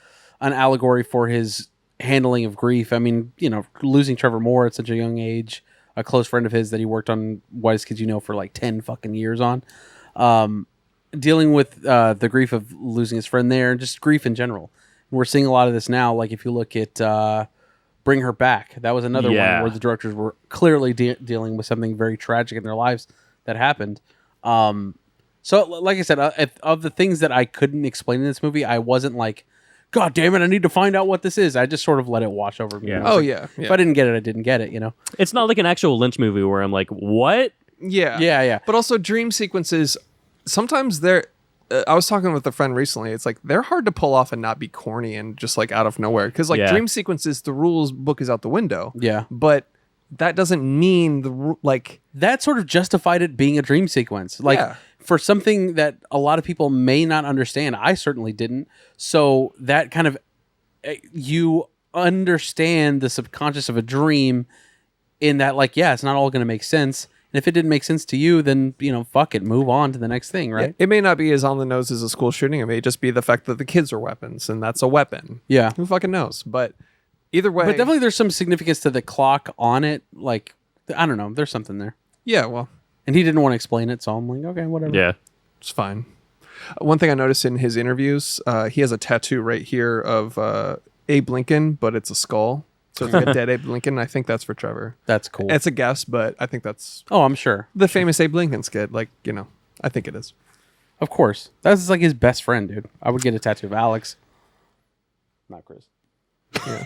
allegory for his handling of grief. I mean, you know, losing Trevor Moore at such a young age, a close friend of his that he worked on Whitest Kids You Know for like 10 fucking years on. Dealing with the grief of losing his friend there and just grief in general. We're seeing a lot of this now. Like if you look at Bring Her Back, that was another one where the directors were clearly dealing with something very tragic in their lives that happened. So like I said, of the things that I couldn't explain in this movie, I wasn't like, God damn it, I need to find out what this is. I just sort of let it wash over me. Yeah. Oh, Like, yeah. If I didn't get it, I didn't get it, you know? It's not like an actual Lynch movie where I'm like, what? Yeah. Yeah. But also dream sequences, sometimes they're, I was talking with a friend recently. It's like they're hard to pull off and not be corny and just like out of nowhere. Because like dream sequences, the rules book is out the window. Yeah. But that doesn't mean like that sort of justified it being a dream sequence. Like for something that a lot of people may not understand, I certainly didn't. So that kind of you understand the subconscious of a dream in that, like, yeah, it's not all going to make sense. And if it didn't make sense to you, then, you know, fuck it, move on to the next thing, right? Yeah, it may not be as on the nose as a school shooting. It may just be the fact that the kids are weapons and that's a weapon. Yeah. Who fucking knows? But either way. But definitely there's some significance to the clock on it. Like, I don't know. There's something there. Yeah, well. And he didn't want to explain it, so I'm like, okay, whatever. Yeah. It's fine. One thing I noticed in his interviews, he has a tattoo right here of Abe Lincoln, but it's a skull. So it's like a dead Abe Lincoln. I think that's for Trevor. That's cool. It's a guess, but I think that's... Oh, I'm sure. The famous Abe Lincoln skit. Like, you know, I think it is. Of course. That's like his best friend, dude. I would get a tattoo of Alex. Not Chris. Yeah.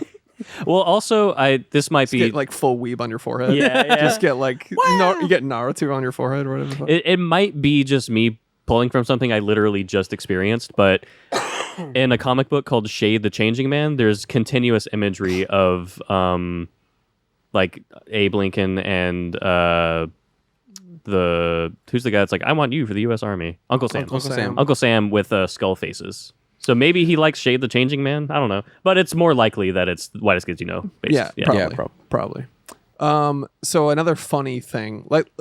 Well, also, this might Just be... get like full weeb on your forehead. Yeah. Just get like... you get Naruto on your forehead or whatever. It might be just me pulling from something I literally just experienced, but in a comic book called Shade the Changing Man, there's continuous imagery of like Abe Lincoln and who's the guy that's like, I want you for the U.S. Army? Uncle Sam. Uncle Sam. Uncle Sam with skull faces. So maybe he likes Shade the Changing Man. I don't know, but it's more likely that it's the Whitest Kids You Know. Basis. Probably. So another funny thing, like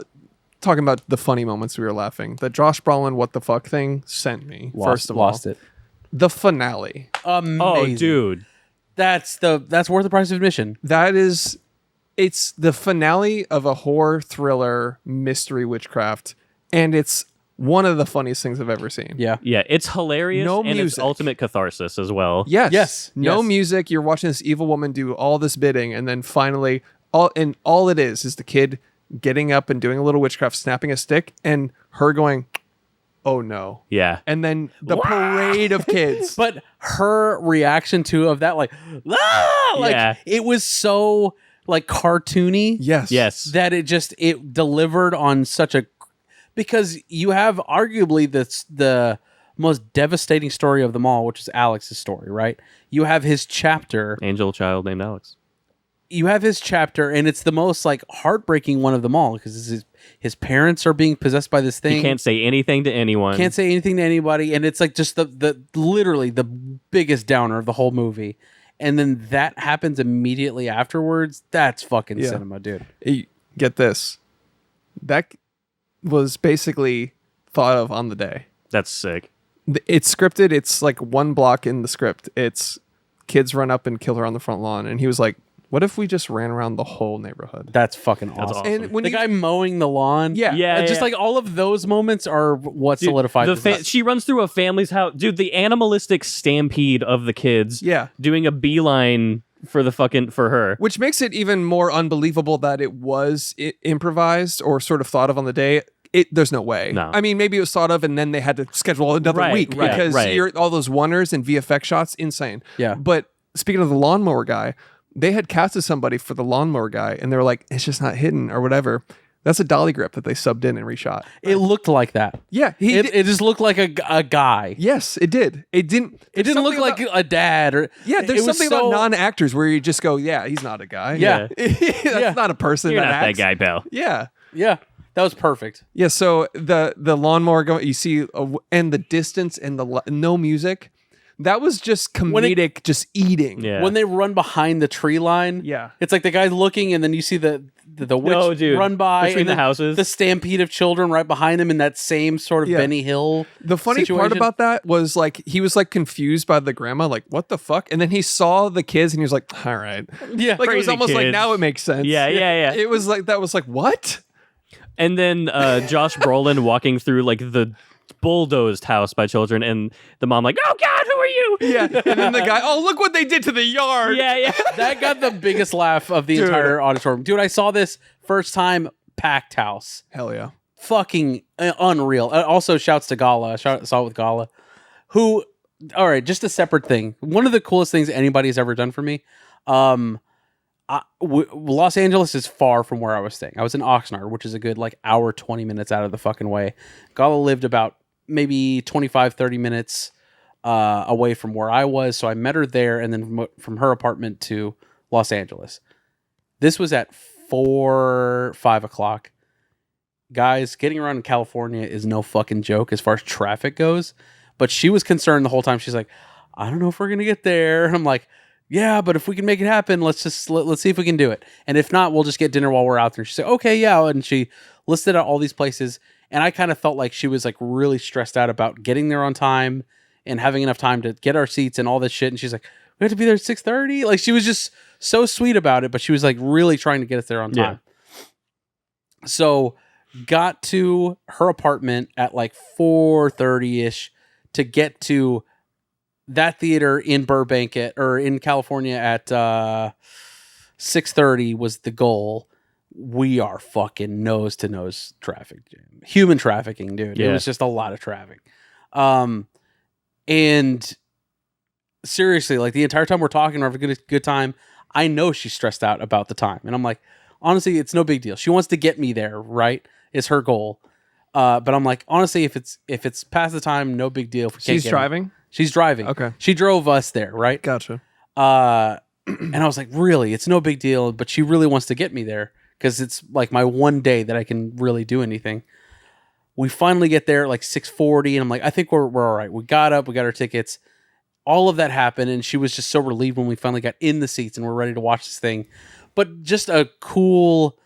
talking about the funny moments we were laughing, the Josh Brolin what the fuck thing sent me. First of all, it. The finale. Amazing. Oh, dude, that's worth the price of admission. It's the finale of a horror thriller mystery witchcraft, and it's one of the funniest things I've ever seen. Yeah, it's hilarious. No and music. It's ultimate catharsis as well. Yes. No music. You're watching this evil woman do all this bidding, and then finally, all it is the kid getting up and doing a little witchcraft, snapping a stick, and her going, "Oh no!" Yeah, and then the parade of kids. But her reaction of that, like, it was so like cartoony. Yes, that it delivered on such a. Because you have arguably the most devastating story of them all, which is Alex's story, right? You have his chapter. Angel child named Alex. You have his chapter, and it's the most like heartbreaking one of them all because his parents are being possessed by this thing. He can't say anything to anyone. Can't say anything to anybody, and it's like just the literally the biggest downer of the whole movie. And then that happens immediately afterwards. That's fucking cinema, dude. Hey, get this. That was basically thought of on the day. That's sick. It's scripted. It's like one block in the script. It's kids run up and kill her on the front lawn. And he was like, what if we just ran around the whole neighborhood? That's fucking awesome. And when the guy mowing the lawn. Yeah. Like all of those moments are what solidified this. She runs through a family's house. Dude, the animalistic stampede of the kids. Yeah. Doing a beeline for her. Which makes it even more unbelievable that it was improvised or sort of thought of on the day. There's no way. No. I mean, maybe it was thought of and then they had to schedule another week because all those wonders and VFX shots, insane. Yeah. But speaking of the lawnmower guy, they had casted somebody for the lawnmower guy and they were like, it's just not hidden or whatever. That's a dolly grip that they subbed in and reshot. It looked like that. Yeah. It just looked like a guy. Yes, it did. It didn't look like a dad or there's something about non-actors where you just go, yeah, he's not a guy. Yeah. That's not a person. You're that not acts. that guy, pal. Yeah. Yeah. That was perfect. Yeah, so the lawnmower going, you see, and the distance and the no music, that was just comedic, just eating. Yeah. When they run behind the tree line, it's like the guy's looking, and then you see the witch run by between and the houses, the stampede of children right behind him in that same sort of Benny Hill. The funny part about that was like he was like confused by the grandma, like what the fuck, and then he saw the kids and he was like, all right, like it was almost like now it makes sense. Yeah. It was like that was like what. And then Josh Brolin walking through like the bulldozed house by children, and the mom like, oh God, who are you? Yeah, and then the guy, oh look what they did to the yard. Yeah. That got the biggest laugh of the entire auditorium. Dude, I saw this first time, packed house. Hell yeah. Fucking unreal. Also, shouts to Gala. Saw it with Gala. Who, all right, just a separate thing. One of the coolest things anybody's ever done for me. Los Angeles is far from where I was staying. I was in Oxnard, which is a good like hour, 20 minutes out of the fucking way. Gala lived about maybe 25, 30 minutes away from where I was. So I met her there and then from her apartment to Los Angeles. This was at 4, 5 o'clock. Guys, getting around in California is no fucking joke as far as traffic goes. But she was concerned the whole time. She's like, I don't know if we're going to get there. And I'm like, yeah, but if we can make it happen, let's see if we can do it. And if not, we'll just get dinner while we're out there. She said, okay, yeah. And she listed out all these places. And I kind of felt like she was like really stressed out about getting there on time and having enough time to get our seats and all this shit. And she's like, we have to be there at 6:30. Like she was just so sweet about it, but she was like really trying to get us there on time. Yeah. So got to her apartment at like 4:30ish to get to that theater in Burbank or in California at 6:30 was the goal. We are fucking nose to nose traffic jam. Human trafficking, dude. Yeah. It was just a lot of traffic. And seriously, like the entire time we're talking, we're having a good time. I know she's stressed out about the time. And I'm like, honestly, it's no big deal. She wants to get me there, right? Is her goal. But I'm like, honestly, if it's past the time, no big deal. If we She's driving? She's driving. Okay. She drove us there, right? Gotcha. And I was like, really? It's no big deal, but she really wants to get me there because it's like my one day that I can really do anything. We finally get there at like 6:40, and I'm like, I think we're all right. We got up, we got our tickets. All of that happened, and she was just so relieved when we finally got in the seats and we're ready to watch this thing. But just a cool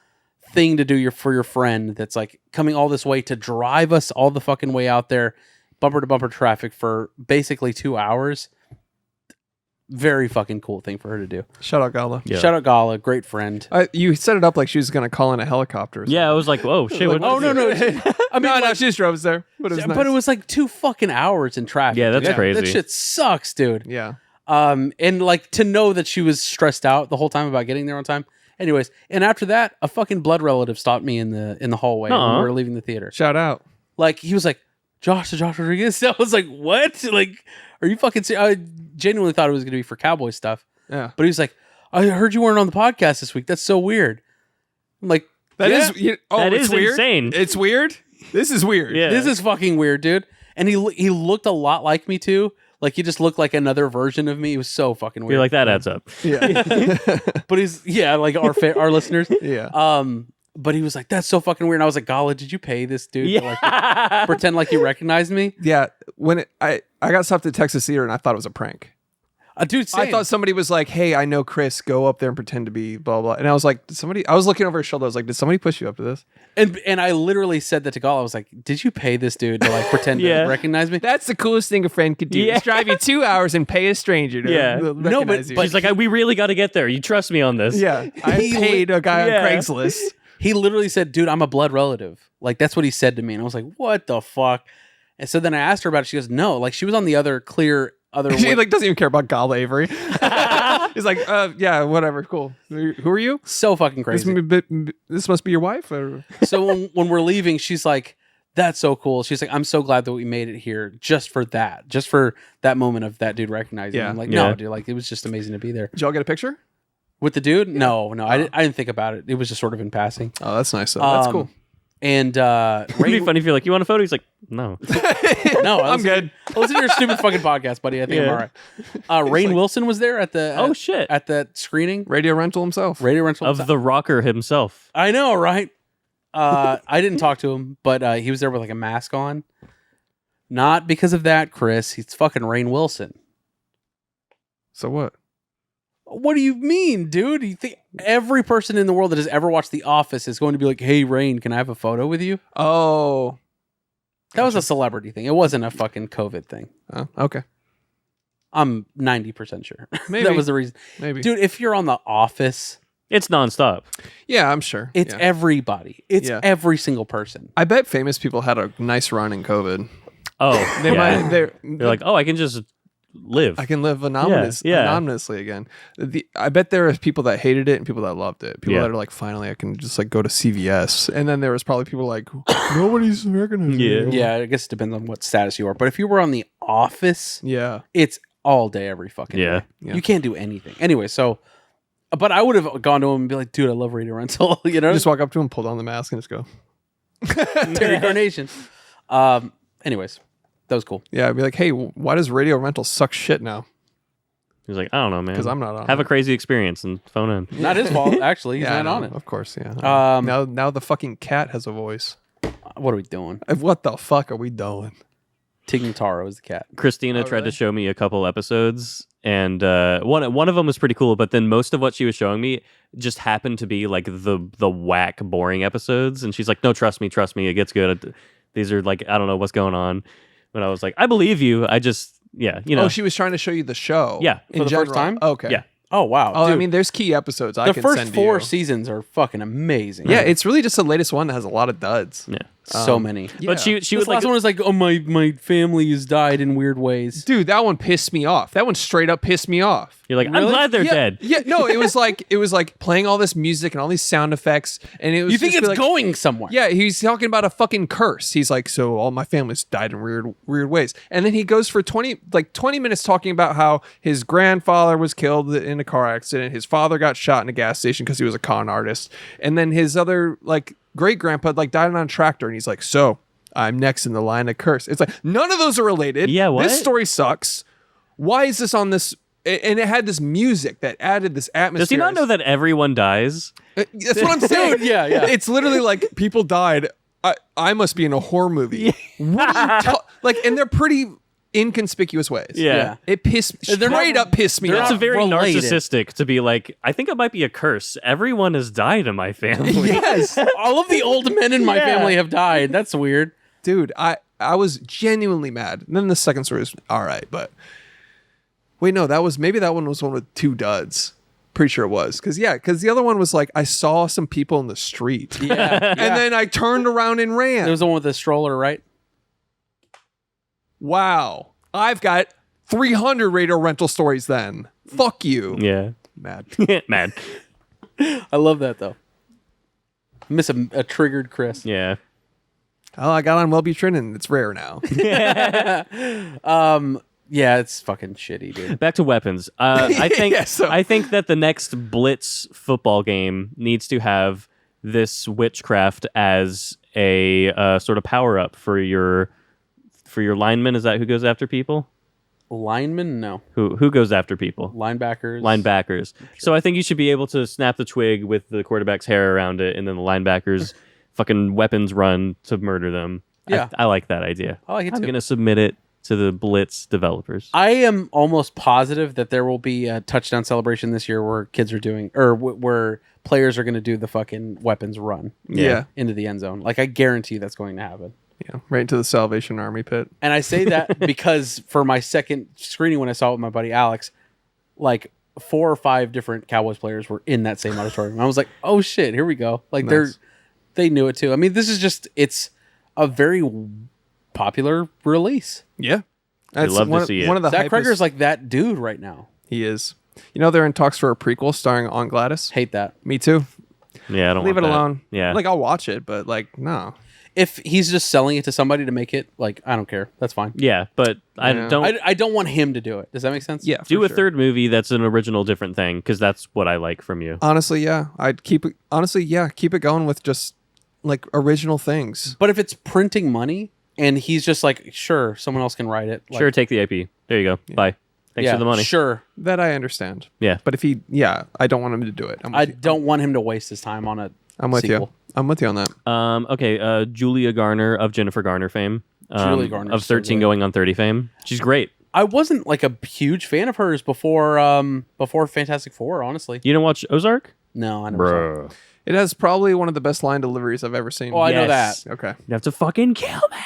thing to do for your friend that's like coming all this way to drive us all the fucking way out there, bumper to bumper traffic for basically 2 hours. Very fucking cool thing for her to do. Shout out Gala. Yeah. Shout out Gala, great friend. You set it up like she was going to call in a helicopter. Yeah, I was like, whoa, shit. Like, what no. I mean, no, she just drove us there. But it was nice. But it was like 2 fucking hours in traffic. Yeah, that's crazy. That shit sucks, dude. Yeah. And like to know that she was stressed out the whole time about getting there on time. Anyways, and after that, a fucking blood relative stopped me in the hallway when we were leaving the theater. Shout out. Like he was like, Josh Rodriguez. I was like, what? Like, are you fucking serious? I genuinely thought it was going to be for cowboy stuff. Yeah. But he was like, I heard you weren't on the podcast this week. That's so weird. I'm like, that is it's weird. Insane. It's weird. This is weird. Yeah. This is fucking weird, dude. And he looked a lot like me too. Like he just looked like another version of me. He was so fucking weird. You're like, that adds up. Yeah. But he's like our listeners. Yeah. But he was like, that's so fucking weird. And I was like, Gala, did you pay this dude to like pretend like you recognized me? Yeah. When I got stopped at Texas Theater and I thought it was a prank. Dude, same. I thought somebody was like, hey, I know Chris, go up there and pretend to be blah, blah. And I was like, I was looking over his shoulder. I was like, did somebody push you up to this? And I literally said that to Gala. I was like, did you pay this dude to like pretend to recognize me? That's the coolest thing a friend could do. Yeah. Is drive you 2 hours and pay a stranger to recognize you. She's like, we really got to get there. You trust me on this. Yeah. I paid a guy on Craigslist. He literally said, dude, I'm a blood relative. Like, that's what he said to me. And I was like, what the fuck? And so then I asked her about it. She goes, no. Like, she was on the other She like doesn't even care about Gala Avery. He's like, yeah, whatever, cool. Who are you? So fucking crazy. This must be your wife? Or? So when we're leaving, she's like, that's so cool. She's like, I'm so glad that we made it here just for that moment of that dude recognizing me. I'm like, no, dude, like, it was just amazing to be there. Did y'all get a picture? With the dude? No. I didn't think about it. It was just sort of in passing. Oh, that's nice. That's cool. And it'd be funny if you're like, you want a photo? He's like, no. No, I'm good. Listen to your stupid fucking podcast, buddy. I think I'm all right. Rainn Wilson was there at the shit at that screening. Radio Rental himself. Of the rocker himself. I know, right? I didn't talk to him, but he was there with like a mask on. Not because of that, Chris. He's fucking Rainn Wilson. So what? What do you mean, dude? You think every person in the world that has ever watched The Office is going to be like, hey, Rainn, can I have a photo with you? Oh. That was a celebrity thing. It wasn't a fucking COVID thing. Oh, okay. I'm 90% sure. Maybe. That was the reason. Maybe. Dude, if you're on The Office... It's nonstop. Yeah, I'm sure. It's everybody. It's every single person. I bet famous people had a nice run in COVID. Oh, they're like, oh, I can just live. I can live anonymously again. I bet there are people that hated it and people that loved it. People that are like, finally, I can just like go to CVS. And then there was probably people like, nobody's recognizing me. Yeah, I guess it depends on what status you are. But if you were on The Office, it's all day, every fucking day. Yeah. You can't do anything. Anyway, so... But I would have gone to him and be like, dude, I love Radio Rental. You know? Just walk up to him, pull down the mask, and just go. Terry Carnation. Anyways, that was cool. Yeah, I'd be like, hey, why does Radio Rental suck shit now? He's like, I don't know, man. Because I'm not on Have a crazy experience and phone in. Not his fault, actually. He's not on it. Of course, yeah. Now the fucking cat has a voice. What are we doing? What the fuck are we doing? Tig Notaro is the cat. Christina tried to show me a couple episodes, and one of them was pretty cool, but then most of what she was showing me just happened to be like the whack, boring episodes, and she's like, no, trust me, it gets good. These are like, I don't know what's going on. But I was like, I believe you. I just, you know. Oh, she was trying to show you the show. Yeah. For the first time? Okay. Yeah. Oh, wow. Oh, Dude. I mean, there's key episodes I can send you. The first 4 seasons are fucking amazing. Yeah, it's really just the latest one that has a lot of duds. Yeah. So many. But she this was last one was like, oh, my family has died in weird ways. Dude, that one pissed me off. That one straight up pissed me off. You're like, I'm glad they're dead. Yeah, no, it was like playing all this music and all these sound effects, and it was. You think just it's like, going somewhere? Yeah, he's talking about a fucking curse. He's like, so all my family's died in weird ways, and then he goes for 20 minutes talking about how his grandfather was killed in a car accident, his father got shot in a gas station because he was a con artist, and then his other great grandpa died on a tractor, and he's like, so I'm next in the line of curse. It's like none of those are related. Yeah, what? This story sucks. Why is this on this and it had this music that added this atmosphere. Does he not know that everyone dies? That's what I'm saying. Yeah. It's literally like people died. I must be in a horror movie. What are you like? And they're pretty inconspicuous ways. Yeah. It straight up pissed me off. It's a very related. narcissistic to be like, I think it might be a curse. Everyone has died in my family. Yes. All of the old men in my family have died. That's weird. Dude, I was genuinely mad. And then the second story was all right, but wait, no, maybe that one was one with two duds. Pretty sure it was. Because the other one was like, I saw some people in the street. Yeah. And then I turned around and ran. There was the one with the stroller, right? Wow. I've got 300 radio rental stories then. Fuck you. Yeah. Mad. Mad. I love that, though. I miss a triggered Chris. Yeah. Oh, I got on Wellbutrin. It's rare now. Yeah, it's fucking shitty, dude. Back to weapons. I think Yeah, I think that the next Blitz football game needs to have this witchcraft as a sort of power up for your linemen. Is that who goes after people? Linemen? No. Who goes after people? Linebackers. Linebackers. Sure. So I think you should be able to snap the twig with the quarterback's hair around it, and then the linebackers fucking weapons run to murder them. Yeah. I like that idea. I like it too. I'm gonna submit it to the Blitz developers. I am almost positive that there will be a touchdown celebration this year where kids are doing, or where players are going to do the fucking weapons run. Yeah. Into the end zone. Like, I guarantee that's going to happen. Yeah. Right into the Salvation Army pit. And I say that because for my second screening, when I saw it with my buddy Alex, like 4 or 5 different Cowboys players were in that same auditorium. I was like, oh shit, here we go. Like Nice. they knew it too. I mean, this is just, it's a very popular release. Yeah. I'd love to see it. One of the Zach hypest- Kreger's like that dude right now. He is. You know, they're in talks for a prequel starring Aunt Gladys. Hate that. Me too. Yeah, I don't Leave want it that. alone. Yeah. Like, I'll watch it, but like, no. If he's just selling it to somebody to make it, like, I don't care. That's fine. Yeah, but I Yeah. don't I don't want him to do it. Does that make sense? Yeah. do for a sure. third movie that's an original different thing, because that's what I like from you. Honestly, yeah. I'd keep it. Honestly, yeah. Keep it going with just like original things. But if it's printing money and he's just like, sure, someone else can write it. Like, Sure, take the IP. There you go. Bye. Thanks yeah, for the money. Sure. That I understand. Yeah. But if I don't want him to do it. I don't want him to waste his time on a I'm with sequel. you. I'm with you on that. Okay, Julia Garner of Jennifer Garner fame. Julia Garner's of so 13 good. going on 30 fame. She's great. I wasn't like a huge fan of hers before Fantastic Four, honestly. You don't watch Ozark? No, I never saw it. It has probably one of the best line deliveries I've ever seen. Oh, I know Yes. that. Okay. You have to fucking kill me.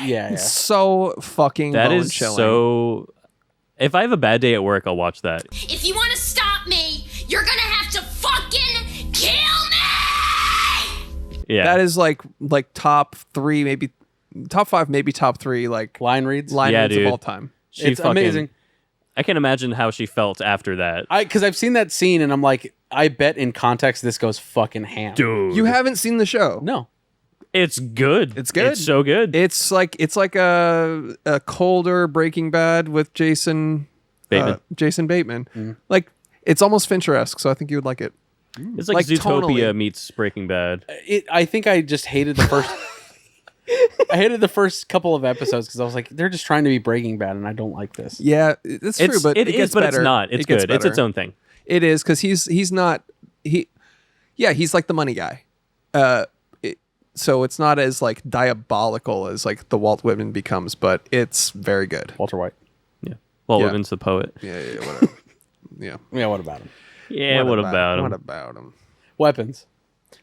Yeah. So fucking That bone is chilling. so... If I have a bad day at work, I'll watch that. If you want to stop me, you're gonna have to fucking kill me! Yeah. That is like top 3, maybe top 5, maybe top 3 like Line reads. line Yeah, reads dude. of all time. It's amazing. I can imagine how she felt after that. Because I've seen that scene and I'm like, I bet in context this goes fucking ham. Dude. You haven't seen the show. No. It's good. It's good. It's so good. It's like a colder Breaking Bad with Jason Bateman. Jason Bateman. Like it's almost Fincher-esque, so I think you would like it. It's like, like, Zootopia tonally. meets Breaking Bad. I think I just hated the first. I hated the first couple of episodes because I was like, they're just trying to be Breaking Bad, and I don't like this. Yeah, it's true, but it it is, gets but better. it's not. It's It gets good. It's its better. own thing. It is because he's not he's like the money guy. So it's not as like diabolical as like the Walt Whitman becomes, but it's very good. Walter White. Yeah. Well, Yeah. Whitman's the poet. Yeah, whatever. Yeah. Yeah, what about him? Yeah, what about him? What about him? Weapons.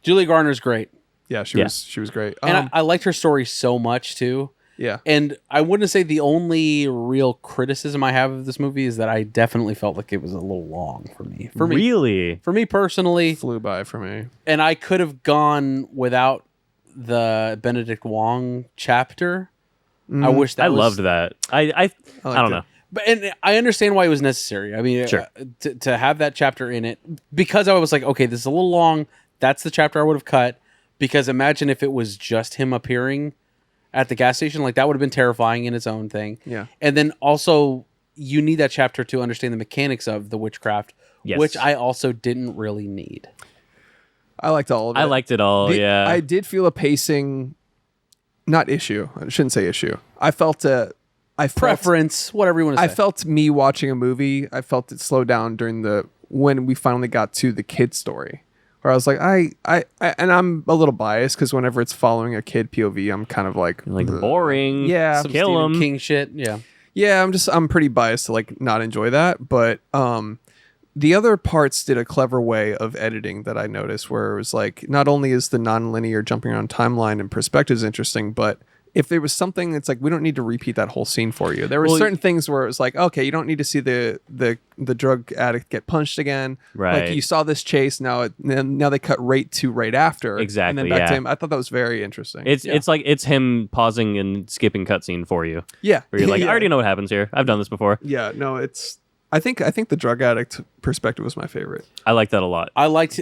Julie Garner's great. Yeah, she was great. And I liked her story so much too. Yeah. And I wouldn't say the only real criticism I have of this movie is that I definitely felt like it was a little long for me. Really? For me personally. Flew by for me. And I could have gone without the Benedict Wong chapter. I wish that I was... loved that. I don't know. But and I understand why it was necessary. I mean, Sure. To have that chapter in it, because I was like, okay, this is a little long. That's the chapter I would have cut. Because imagine if it was just him appearing at the gas station, like that would have been terrifying in its own thing. Yeah. And then also, you need that chapter to understand the mechanics of the witchcraft, Yes. which I also didn't really need. I liked all of it. I liked it all. Yeah. I did feel a pacing, not issue. I shouldn't say issue. I felt I felt, preference, whatever you want to say. I felt me watching a movie. I felt it slow down when we finally got to the kid story, where I was like, and I'm a little biased because whenever it's following a kid POV, I'm kind of like boring. Yeah, Some kill Stephen him. King shit. Yeah. Yeah, I'm pretty biased to like not enjoy that, but the other parts did a clever way of editing that I noticed, where it was like, not only is the non-linear jumping around timeline and perspectives interesting, but if there was something that's like, we don't need to repeat that whole scene for you. There were certain things where it was like, okay, you don't need to see the drug addict get punched again. Right. Like you saw this chase, now they cut right after. Exactly, And then back yeah. to him. I thought that was very interesting. It's like it's him pausing and skipping cutscene for you. Yeah. Where you're like, Yeah. I already know what happens here. I've done this before. Yeah, no, I think the drug addict perspective was my favorite. I like that a lot. I liked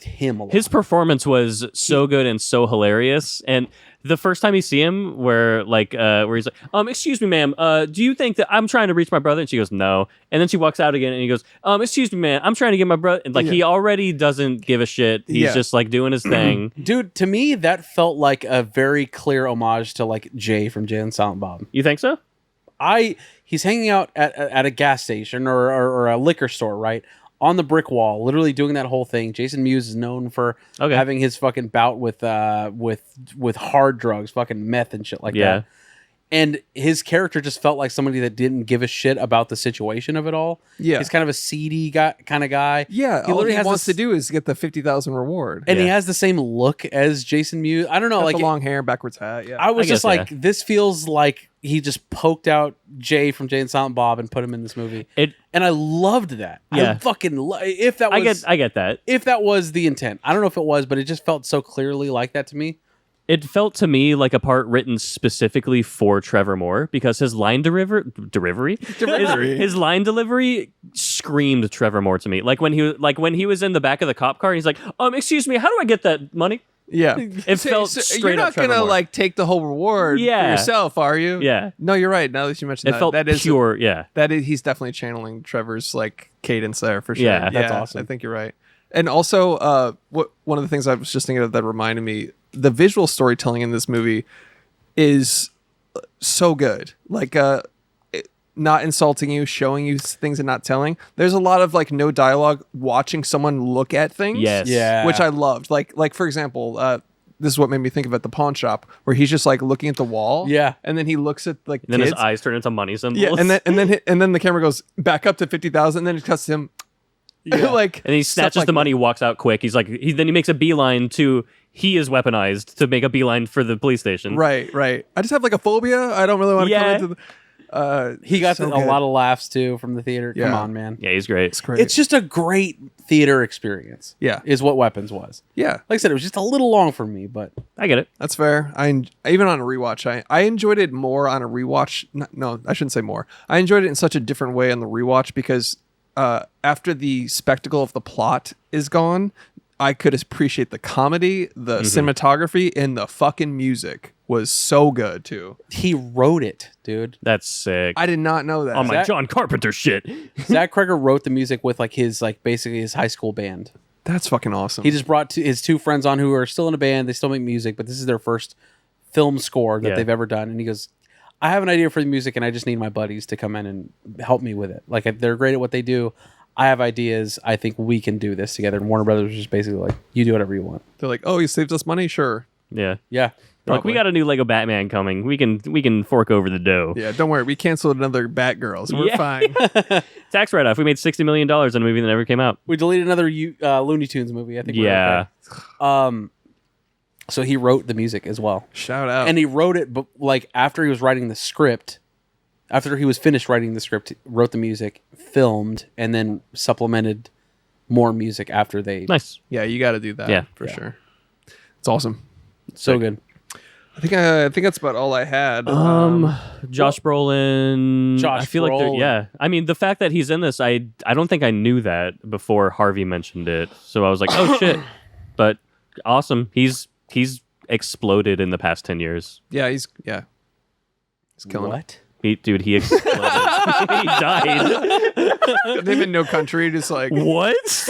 him a lot. His performance was so good and so hilarious. And the first time you see him, where he's like, excuse me, ma'am, do you think that I'm trying to reach my brother? And she goes, no. And then she walks out again and he goes, excuse me, man, I'm trying to get my brother. And he already doesn't give a shit. He's just like doing his thing. Dude, to me, that felt like a very clear homage to like Jay from Jay and Silent Bob. You think so? He's hanging out at a gas station or a liquor store, right? On the brick wall, literally doing that whole thing. Jason Mewes is known for having his fucking bout with hard drugs, fucking meth and shit like that. And his character just felt like somebody that didn't give a shit about the situation of it all. Yeah. He's kind of a seedy kind of guy. Yeah, all he wants to do is get the 50,000 reward. And he has the same look as Jason Mewes. I don't know, Got like the long hair, backwards hat. Yeah, I was just guess, like, this feels like he just poked out Jay from Jay and Silent Bob and put him in this movie. And I loved that. Yeah. I fucking if that was I get that. If that was the intent. I don't know if it was, but it just felt so clearly like that to me. It felt to me like a part written specifically for Trevor Moore because his line delivery his line delivery screamed Trevor Moore to me. Like when he was in the back of the cop car, he's like, excuse me, how do I get that money? Yeah, it felt straight You're not up Trevor gonna Moore. like take the whole reward for yourself, are you? Yeah. No, you're right. Now that you mentioned It felt that is pure. Yeah. he's definitely channeling Trevor's like cadence there for sure. Yeah, that's awesome. I think you're right. And also, one of the things I was just thinking of that reminded me, the visual storytelling in this movie is so good. Like, not insulting you, showing you things and not telling. There's a lot of like no dialogue, watching someone look at things. Yes. Yeah. Which I loved. Like for example, this is what made me think of at the pawn shop, where he's just like looking at the wall. Yeah. And then he looks at like And then kids. his eyes turn into money symbols. Yeah. And then the camera goes back up to 50,000, and then it cuts to him. Yeah. Like, and he stuff snatches like the money, walks out quick. He's like, then he makes a beeline to. He is weaponized to make a beeline for the police station. Right. I just have like a phobia. I don't really want to Yeah. come into the. He got so a good. lot of laughs too from the theater. Come Yeah. on, man. Yeah, he's great. It's great. It's just a great theater experience. Yeah. Is what Weapons was. Yeah. Like I said, it was just a little long for me, but I get it. That's fair. Even on a rewatch, I enjoyed it more on a rewatch. No, I shouldn't say more. I enjoyed it in such a different way on the rewatch because after the spectacle of the plot is gone, I could appreciate the comedy, the cinematography, and the fucking music was so good too. he wrote it, dude. That's sick. I did not know that. On my Zach- John Carpenter shit. Zach Kreger wrote the music with like his basically his high school band. That's fucking awesome. He just brought his two friends on who are still in a band. They still make music, but this is their first film score that Yeah. they've ever done. And he goes, I have an idea for the music, and I just need my buddies to come in and help me with it. Like, they're great at what they do. I have ideas. I think we can do this together. And Warner Brothers was just basically like, you do whatever you want. They're like, oh, he saved us money? Sure. Yeah. Yeah. Like, we got a new Lego Batman coming. We can fork over the dough. Yeah, don't worry. We canceled another Batgirl, so we're Yeah. fine. Tax write-off. We made $60 million on a movie that never came out. We deleted another Looney Tunes movie. I think. Yeah. So he wrote the music as well. Shout out. And he wrote it, but like after he was writing the script, after he was finished writing the script, wrote the music, filmed, and then supplemented more music after they. Nice. Yeah, you got to do that. Yeah. For sure. It's awesome. So good. I think that's about all I had. Josh Brolin. Josh I feel like Brolin. yeah. I mean, the fact that he's in this, I don't think I knew that before Harvey mentioned it. So I was like, oh shit. But awesome. He's exploded in the past 10 years. Yeah, he's killing What? He exploded. He died. it. They've been No Country, just like What?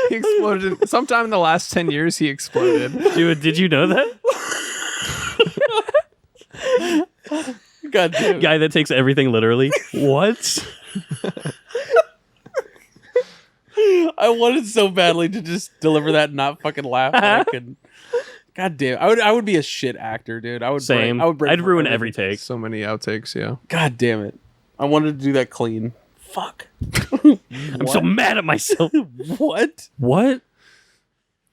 he exploded. Sometime in the last 10 years, he exploded. Dude, did you know that? God damn. Guy that takes everything literally. What? I wanted so badly to just deliver that and not fucking laugh. But I couldn't. God damn. I would be a shit actor, dude. I would Same. I'd ruin every take. So many outtakes, yeah. God damn it. I wanted to do that clean. Fuck. I'm so mad at myself. What? What?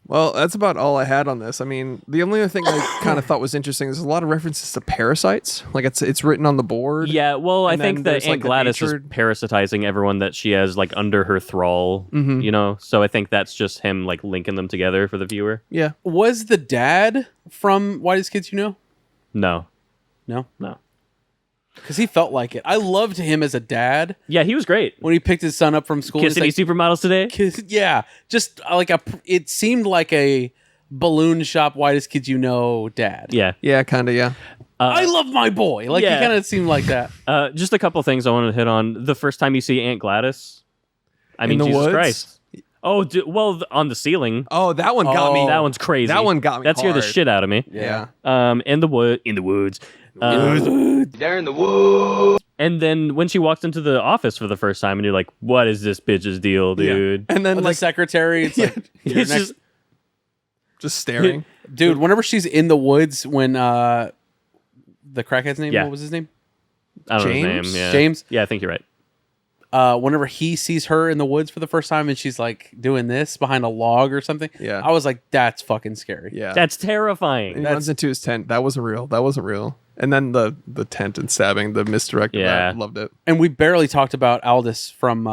Well, that's about all I had on this. I mean, the only other thing I kind of thought was interesting is a lot of references to parasites. Like it's written on the board. Yeah, well, I think that there's, Aunt like, the Gladys is natured- parasitizing everyone that she has like under her thrall, you know? So I think that's just him like linking them together for the viewer. Yeah. Was the dad from Whitest Kids You Know? No. No? No. Because he felt like it. I loved him as a dad. Yeah, he was great. When he picked his son up from school. Kissing supermodels today? Yeah. Just like it seemed like a balloon shop Whitest Kids You Know dad. Yeah. Yeah, kind of, yeah. I love my boy. Like, yeah. he kind of seemed like that. Just a couple things I wanted to hit on. The first time you see Aunt Gladys, I mean, the Jesus woods? Christ. Oh, well, on the ceiling. Oh, that one got me. That one's crazy. That one got me That scared the hard. shit out of me. Yeah. In the woods. They're in the woods. And then when she walks into the office for the first time, and you're like, "What is this bitch's deal, dude?" And then The like secretary, it's like, you're It's next. just staring. Dude, whenever she's in the woods when the crackhead's name, Yeah. what was his name? I don't know his James? name. Yeah. James? Yeah, I think you're right. Whenever he sees her in the woods for the first time and she's like doing this behind a log or something, Yeah. I was like, that's fucking scary. Yeah. That's And terrifying. he runs into his tent. That wasn't real. That wasn't real. And then the tent and stabbing, the misdirect of Yeah. that. Loved it. And we barely talked about Aldous from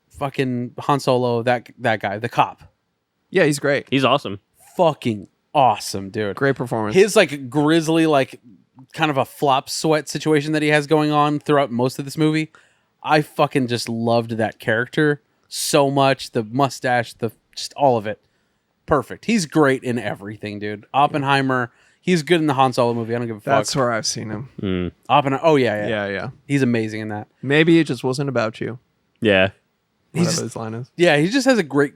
fucking Han Solo, that guy, the cop. Yeah, he's great. He's awesome. Fucking awesome, dude. Great performance. His like grizzly, like kind of a flop sweat situation that he has going on throughout most of this movie. I fucking just loved that character so much. The mustache, just all of it. Perfect. He's great in everything, dude. Oppenheimer, he's good in the Han Solo movie. I don't give a fuck. That's where I've seen him. Oppenheimer. Oh yeah. Yeah. He's amazing in that. Maybe it just wasn't about you. Yeah. Whatever his line is. Yeah, he just has a great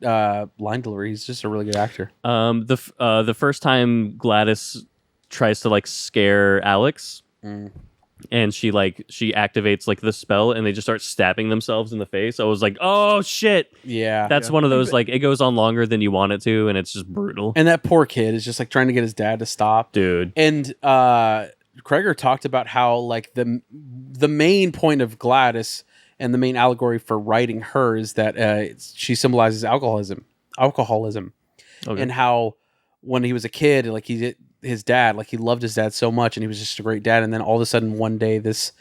line delivery. He's just a really good actor. The first time Gladys tries to like scare Alex, and she activates like the spell, and they just start stabbing themselves in the face. I was like, oh shit. Yeah. That's one of those like it goes on longer than you want it to, and it's just brutal. And that poor kid is just like trying to get his dad to stop. Dude. And Kreger talked about how like the main point of Gladys and the main allegory for writing her is that she symbolizes alcoholism, Okay. and how when he was a kid, like his dad, like he loved his dad so much, and he was just a great dad. And then all of a sudden, one day, this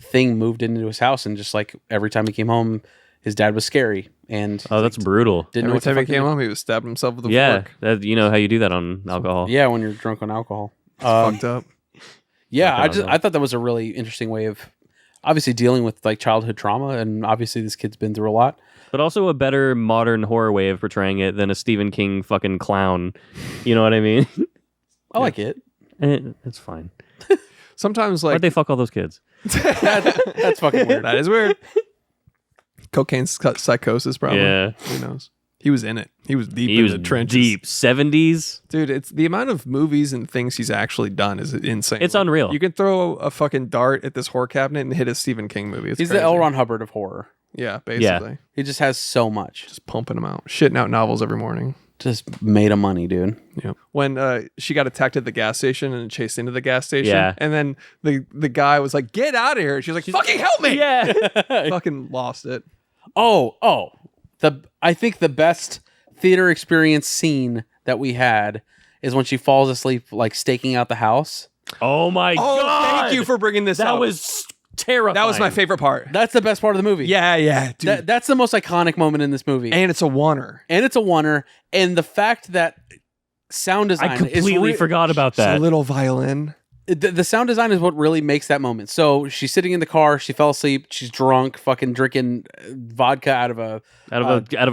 thing moved into his house, and just like every time he came home, his dad was scary. And Oh, that's brutal. didn't know Every what the time he fuck to came do. home, he was stabbing himself with a Yeah, fork. that, you know how you do that on alcohol. Yeah, when you're drunk on alcohol. Fucked up. Yeah, Fucking I thought that was a really interesting way of obviously dealing with like childhood trauma, and obviously this kid's been through a lot. But also a better modern horror way of portraying it than a Stephen King fucking clown. You know what I mean? I like it. It's fine. Sometimes Why'd like they fuck all those kids? That's fucking weird. that is weird. Cocaine psychosis, probably. Yeah. Who knows? He was in it. He was deep He in was the trenches. deep 70s. Dude, it's the amount of movies and things he's actually done is insane. It's unreal. You can throw a fucking dart at this horror cabinet and hit a Stephen King movie. It's He's crazy. the L. Ron Hubbard of horror. Yeah, basically. He just has so much. Just pumping them out. Shitting out novels every morning. Just made of money, dude. Yeah. When she got attacked at the gas station and chased into the gas station. Yeah. And then the guy was like, get out of here. She was like, fucking help me. Yeah. Fucking lost it. I think the best theater experience scene that we had is when she falls asleep, like staking out the house. Oh my god! Thank you for bringing this That up. was terrifying. That was my favorite part. That's the best part of the movie. Yeah, dude. That's the most iconic moment in this movie. And it's a oneer. And the fact that sound design I completely forgot about Just that. a little violin. The sound design is what really makes that moment. So she's sitting in the car, she fell asleep, she's drunk, fucking drinking vodka out of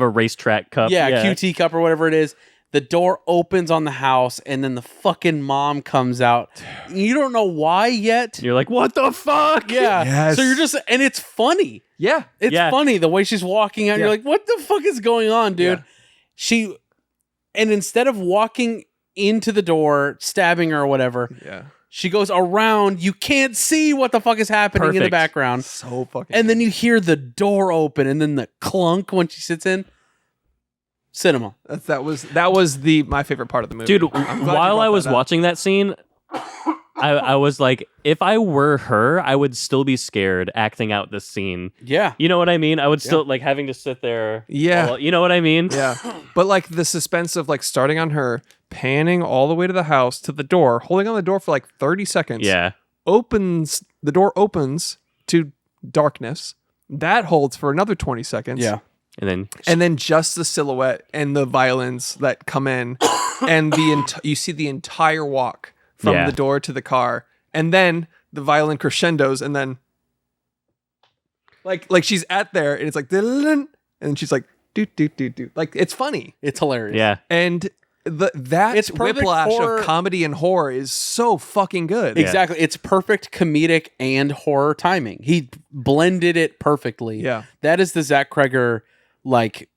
a racetrack cup. QT cup or whatever it is. The door opens on the house, and then the fucking mom comes out. You don't know why yet. You're like, what the fuck? Yeah. Yes. So you're just, and it's funny. Yeah. It's funny the way she's walking out. Yeah. You're like, what the fuck is going on, dude? Yeah. And instead of walking into the door, stabbing her or whatever, Yeah. She goes around. You can't see what the fuck is happening in the Perfect. background. So fucking. And then you hear the door open and then the clunk when she sits in. Cinema. That was my favorite part of the movie. Dude, I'm glad you while brought I was that up. watching that scene, I was like, if I were her, I would still be scared acting out this scene. Yeah. You know what I mean? I would still like having to sit there. Yeah. You know what I mean? Yeah. But like the suspense of like starting on her, panning all the way to the house to the door, holding on the door for like 30 seconds. Yeah. The door opens to darkness. That holds for another 20 seconds. Yeah. And then just the silhouette and the violins that come in, and you see the entire walk from Yeah. the door to the car, and then the violin crescendos, and then like she's at there, and it's like, and then she's like, do do do do, like it's funny, It's hilarious. Yeah. and that It's perfect whiplash for- of comedy and horror is so fucking good. Exactly. It's perfect comedic and horror timing. He blended it perfectly. Yeah. That is the Zach Kreger, like,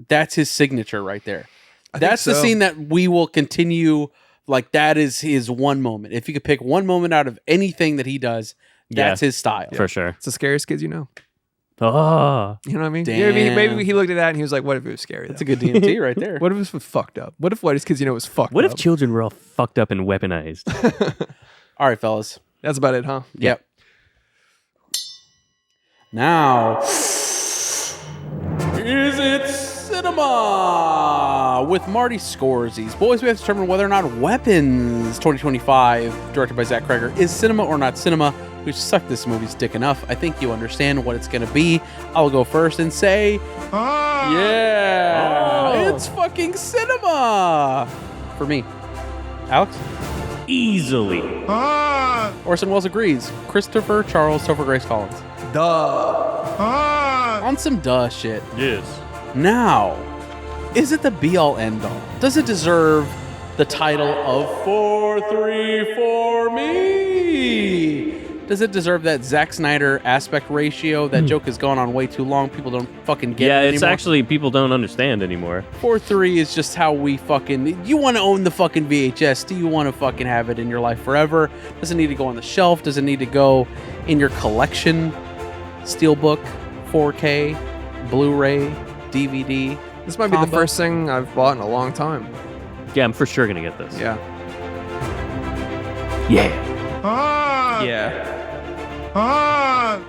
that's his signature right there. I think That's the so. scene that we will continue. Like, that is his one moment. If you could pick one moment out of anything that he does, that's his style. For sure. It's the scariest kids you know. Oh. You know what I mean? Damn. Maybe he looked at that and he was like, what if it was scary? That's a good DMT right there. What if this was fucked up? What if Whitest Kids You Know was fucked What up? if children were all fucked up and weaponized? All right, fellas. That's about it, huh? Yep. Now, is it cinema with Marty Scorsese's Boys? We have to determine whether or not Weapons 2025, directed by Zach Kreger, is cinema or not cinema. We've sucked this movie's dick enough. I think you understand what it's going to be. I'll go first and say, yeah, it's fucking cinema for me. Alex? Easily. Orson Welles agrees. Christopher Charles Topher Grace Collins. On some duh shit. Yes. Now, is it the be-all end-all? Does it deserve the title of 4-3 for me? Does it deserve that Zack Snyder aspect ratio? That joke has gone on way too long. People don't fucking get it anymore. It's actually people don't understand anymore. 4-3 is just how we fucking... You want to own the fucking VHS. Do you want to fucking have it in your life forever? Does it need to go on the shelf? Does it need to go in your collection? Steelbook, 4K, Blu-ray, DVD. This might be the first thing I've bought in a long time. Yeah, I'm for sure gonna get this. Yeah. Yeah. Yeah. I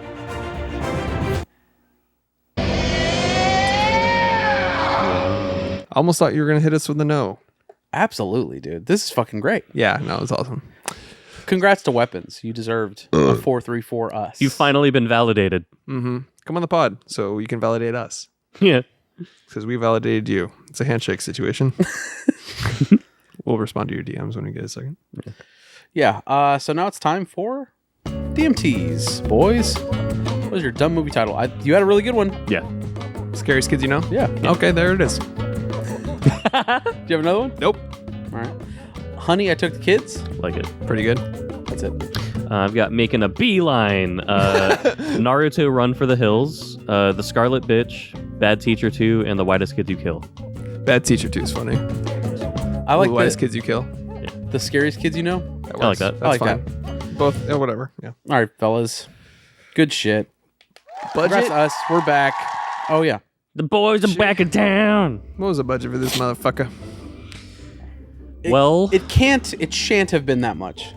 almost thought you were going to hit us with a no. Absolutely, dude. This is fucking great. Yeah, no, it's awesome. Congrats to Weapons. You deserved a 4-3 for us. You've finally been validated. Mm-hmm. Come on the pod so you can validate us. Yeah. Because we validated you. It's a handshake situation. We'll respond to your DMs when we get a second. Yeah. So now it's time for DMTs, boys. What was your dumb movie title? You had a really good one. Yeah. Scariest Kids You Know? Yeah. Okay, there it is. Do you have another one? Nope. All right. Honey, I Took the Kids. Like it. Pretty good. That's it. I've got Making a Beeline, Naruto Run for the Hills, The Scarlet Bitch, Bad Teacher 2, and The Whitest Kids You Kill. Bad Teacher 2 is funny. I like The Whitest Kids You Kill. The Scariest Kids You Know. That I like works. that. That's I like fine. Both, whatever. Yeah. All right, fellas. Good shit. Budget? Congrats to us. We're back. Oh, yeah. The boys are back in town. What was the budget for this motherfucker? It shan't have been that much.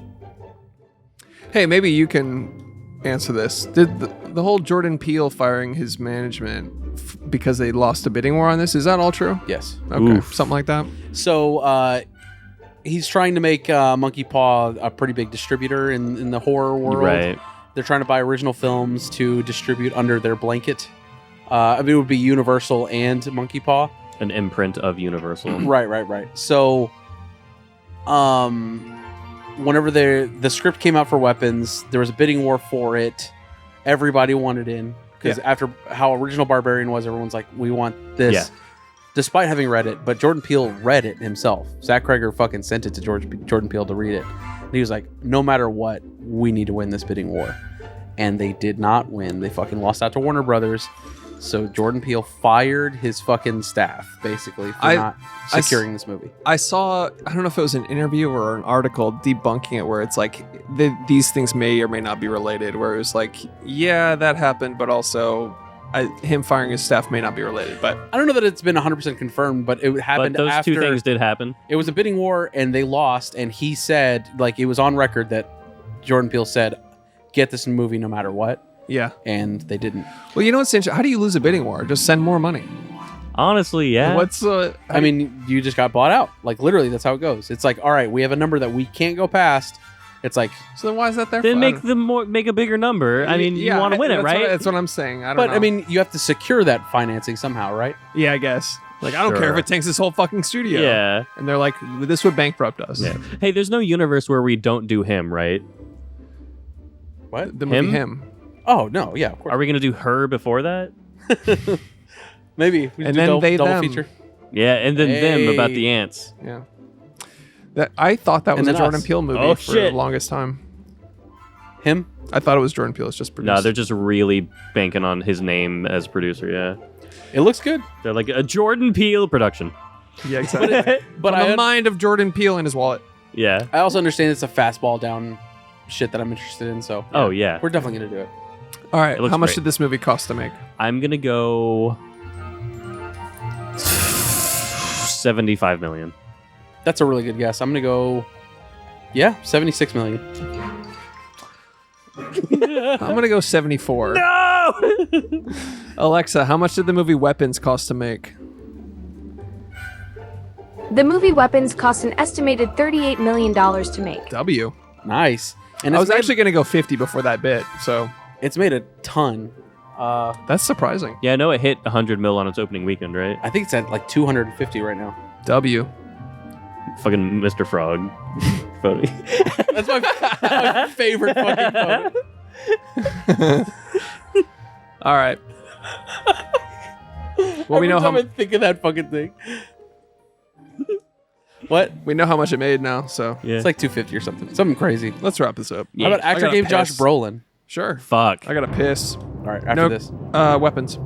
Hey, maybe you can answer this. Did the whole Jordan Peele firing his management because they lost a bidding war on this, is that all true? Yes. Okay, something like that. So he's trying to make Monkey Paw a pretty big distributor in the horror world. Right. They're trying to buy original films to distribute under their blanket. I mean, it would be Universal and Monkey Paw. An imprint of Universal. Right. So, whenever the script came out for Weapons, there was a bidding war for it. Everybody wanted in because after how original Barbarian was, everyone's like, we want this. Yeah. Despite having read it, but Jordan Peele read it himself. Zach Kreger fucking sent it to Jordan Peele to read it. And he was like, no matter what, we need to win this bidding war. And they did not win. They fucking lost out to Warner Brothers. So Jordan Peele fired his fucking staff, basically, for not securing this movie. I saw, I don't know if it was an interview or an article debunking it, where it's like, these things may or may not be related, where it was like, yeah, that happened, but also him firing his staff may not be related. But I don't know that it's been 100% confirmed, but it happened But those after... two things did happen. It was a bidding war, and they lost, and he said, like, it was on record that Jordan Peele said, get this movie no matter what. Yeah. And they didn't. Well, you know what's interesting? How do you lose a bidding war? Just send more money. Honestly, yeah. I mean, you just got bought out. Like, literally, that's how it goes. It's like, all right, we have a number that we can't go past. It's like... So then why is that there? Then make a bigger number. I mean, you want to win it, right? That's what I'm saying. I don't know. But, I mean, you have to secure that financing somehow, right? Yeah, I guess. Like, I don't care if it tanks this whole fucking studio. Yeah. And they're like, this would bankrupt us. Yeah. Hey, there's no universe where we don't do Him, right? What? The movie Him. Oh, no, yeah, of course. Are we going to do Her before that? Maybe. And then they, double them. feature. Yeah, and then them about the ants. Yeah. I thought that was a then Jordan us. Peele movie for the longest time. Him? I thought it was Jordan Peele. It's just produced. No, they're just really banking on his name as producer, yeah. It looks good. They're like a Jordan Peele production. Yeah, exactly. But From the mind of Jordan Peele in his wallet. Yeah. I also understand it's a fastball down shit that I'm interested in, so... Oh, yeah. We're definitely going to do it. All right, looks how much great. did this movie cost to make? I'm going to go... 75 million. That's a really good guess. I'm going to go... Yeah, 76 million. I'm going to go 74. No! Alexa, how much did the movie Weapons cost to make? The movie Weapons cost an estimated $38 million to make. W. Nice. And I it's was actually going to go 50 before that bit, so... It's made a ton. That's surprising. Yeah, I know it hit 100 mil on its opening weekend, right? I think it's at like 250 right now. W. Fucking Mr. Frog. Funny. That's my favorite fucking photo. All right. Well, we know how I think of that fucking thing. What? We know how much it made now, so Yeah. It's like 250 or something. Something crazy. let's wrap this up. How about I actor gotta named Josh piss. Brolin? Sure. Fuck. I got to piss. All right, after this. Weapons.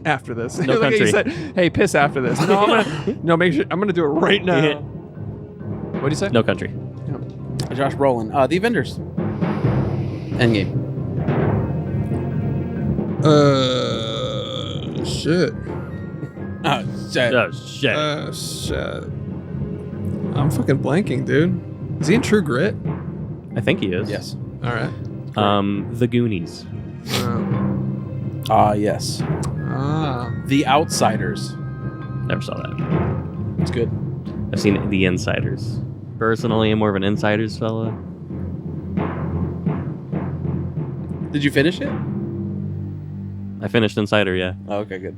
After this. No Look at you country. said, hey, piss after this. No, make sure. I'm gonna do it right now. Yeah. What do you say? No country. Josh Brolin. The Avengers. Endgame. Shit. Oh, shit. Oh, shit. Shit. I'm fucking blanking, dude. Is he in True Grit? I think he is. Yes. All right. The Goonies. Yes. Ah. The Outsiders. Never saw that. It's good. I've seen The Insiders. Personally, I'm more of an Insiders fella. Did you finish it? I finished Insider, yeah. Oh, okay, good.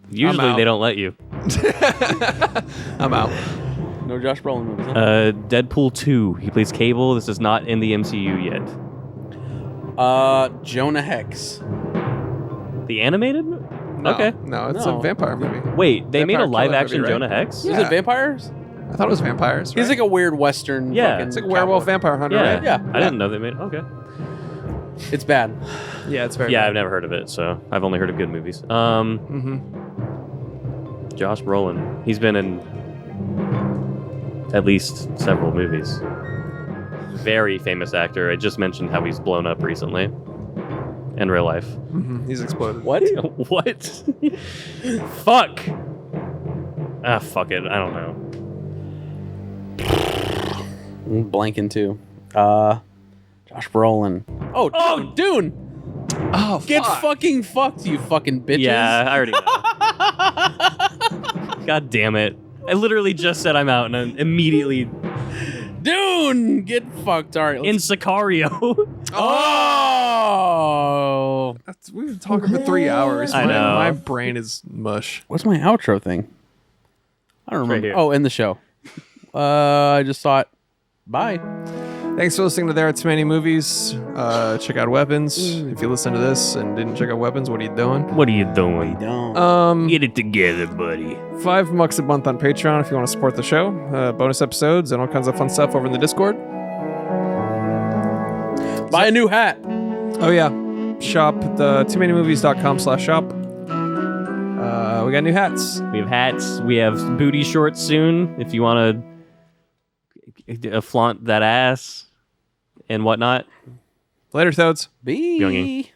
Usually out. they don't let you. I'm out. No Josh Brolin movies, huh? Deadpool 2. He plays Cable. This is not in the MCU yet. Jonah Hex. The animated? No, Okay. No, it's No. a vampire movie. Wait, they made a Vampire killer live-action movie, right? Jonah Hex? Is it vampires? I thought it was vampires. He's right? like a weird Western. Yeah. fucking It's like a werewolf cowboy. vampire hunter, Yeah. right? Yeah. I didn't know they made. Okay. It's bad. Yeah, it's very. Yeah, bad. I've never heard of it, so I've only heard of good movies. Josh Brolin. He's been in at least several movies. Very famous actor. I just mentioned how he's blown up recently. In real life. He's exploded. What? What? Fuck. Ah, fuck it. I don't know. I'm blanking too. Josh Brolin. Oh, Dune. Oh, Get fuck. fucking fucked, you fucking bitches. Yeah, I already know. God damn it. I literally just said I'm out and I'm immediately Dune, get fucked. All right. in Sicario. Oh. We've been talking for 3 hours. I know. My brain is mush. What's my outro thing? I don't right remember. here. Oh, in the show. I just saw it. Bye. Thanks for listening to There Are Too Many Movies. Check out Weapons. If you listen to this and didn't check out Weapons, what are you doing? What are you doing? Don't. Get it together, buddy. $5 a month on Patreon if you want to support the show. Bonus episodes and all kinds of fun stuff over in the Discord. Buy a new hat. Oh yeah, shop at the toomanymovies.com/shop. We got new hats. We have hats. We have booty shorts soon. If you want to flaunt that ass and whatnot. Later, Toads. Be. Younging.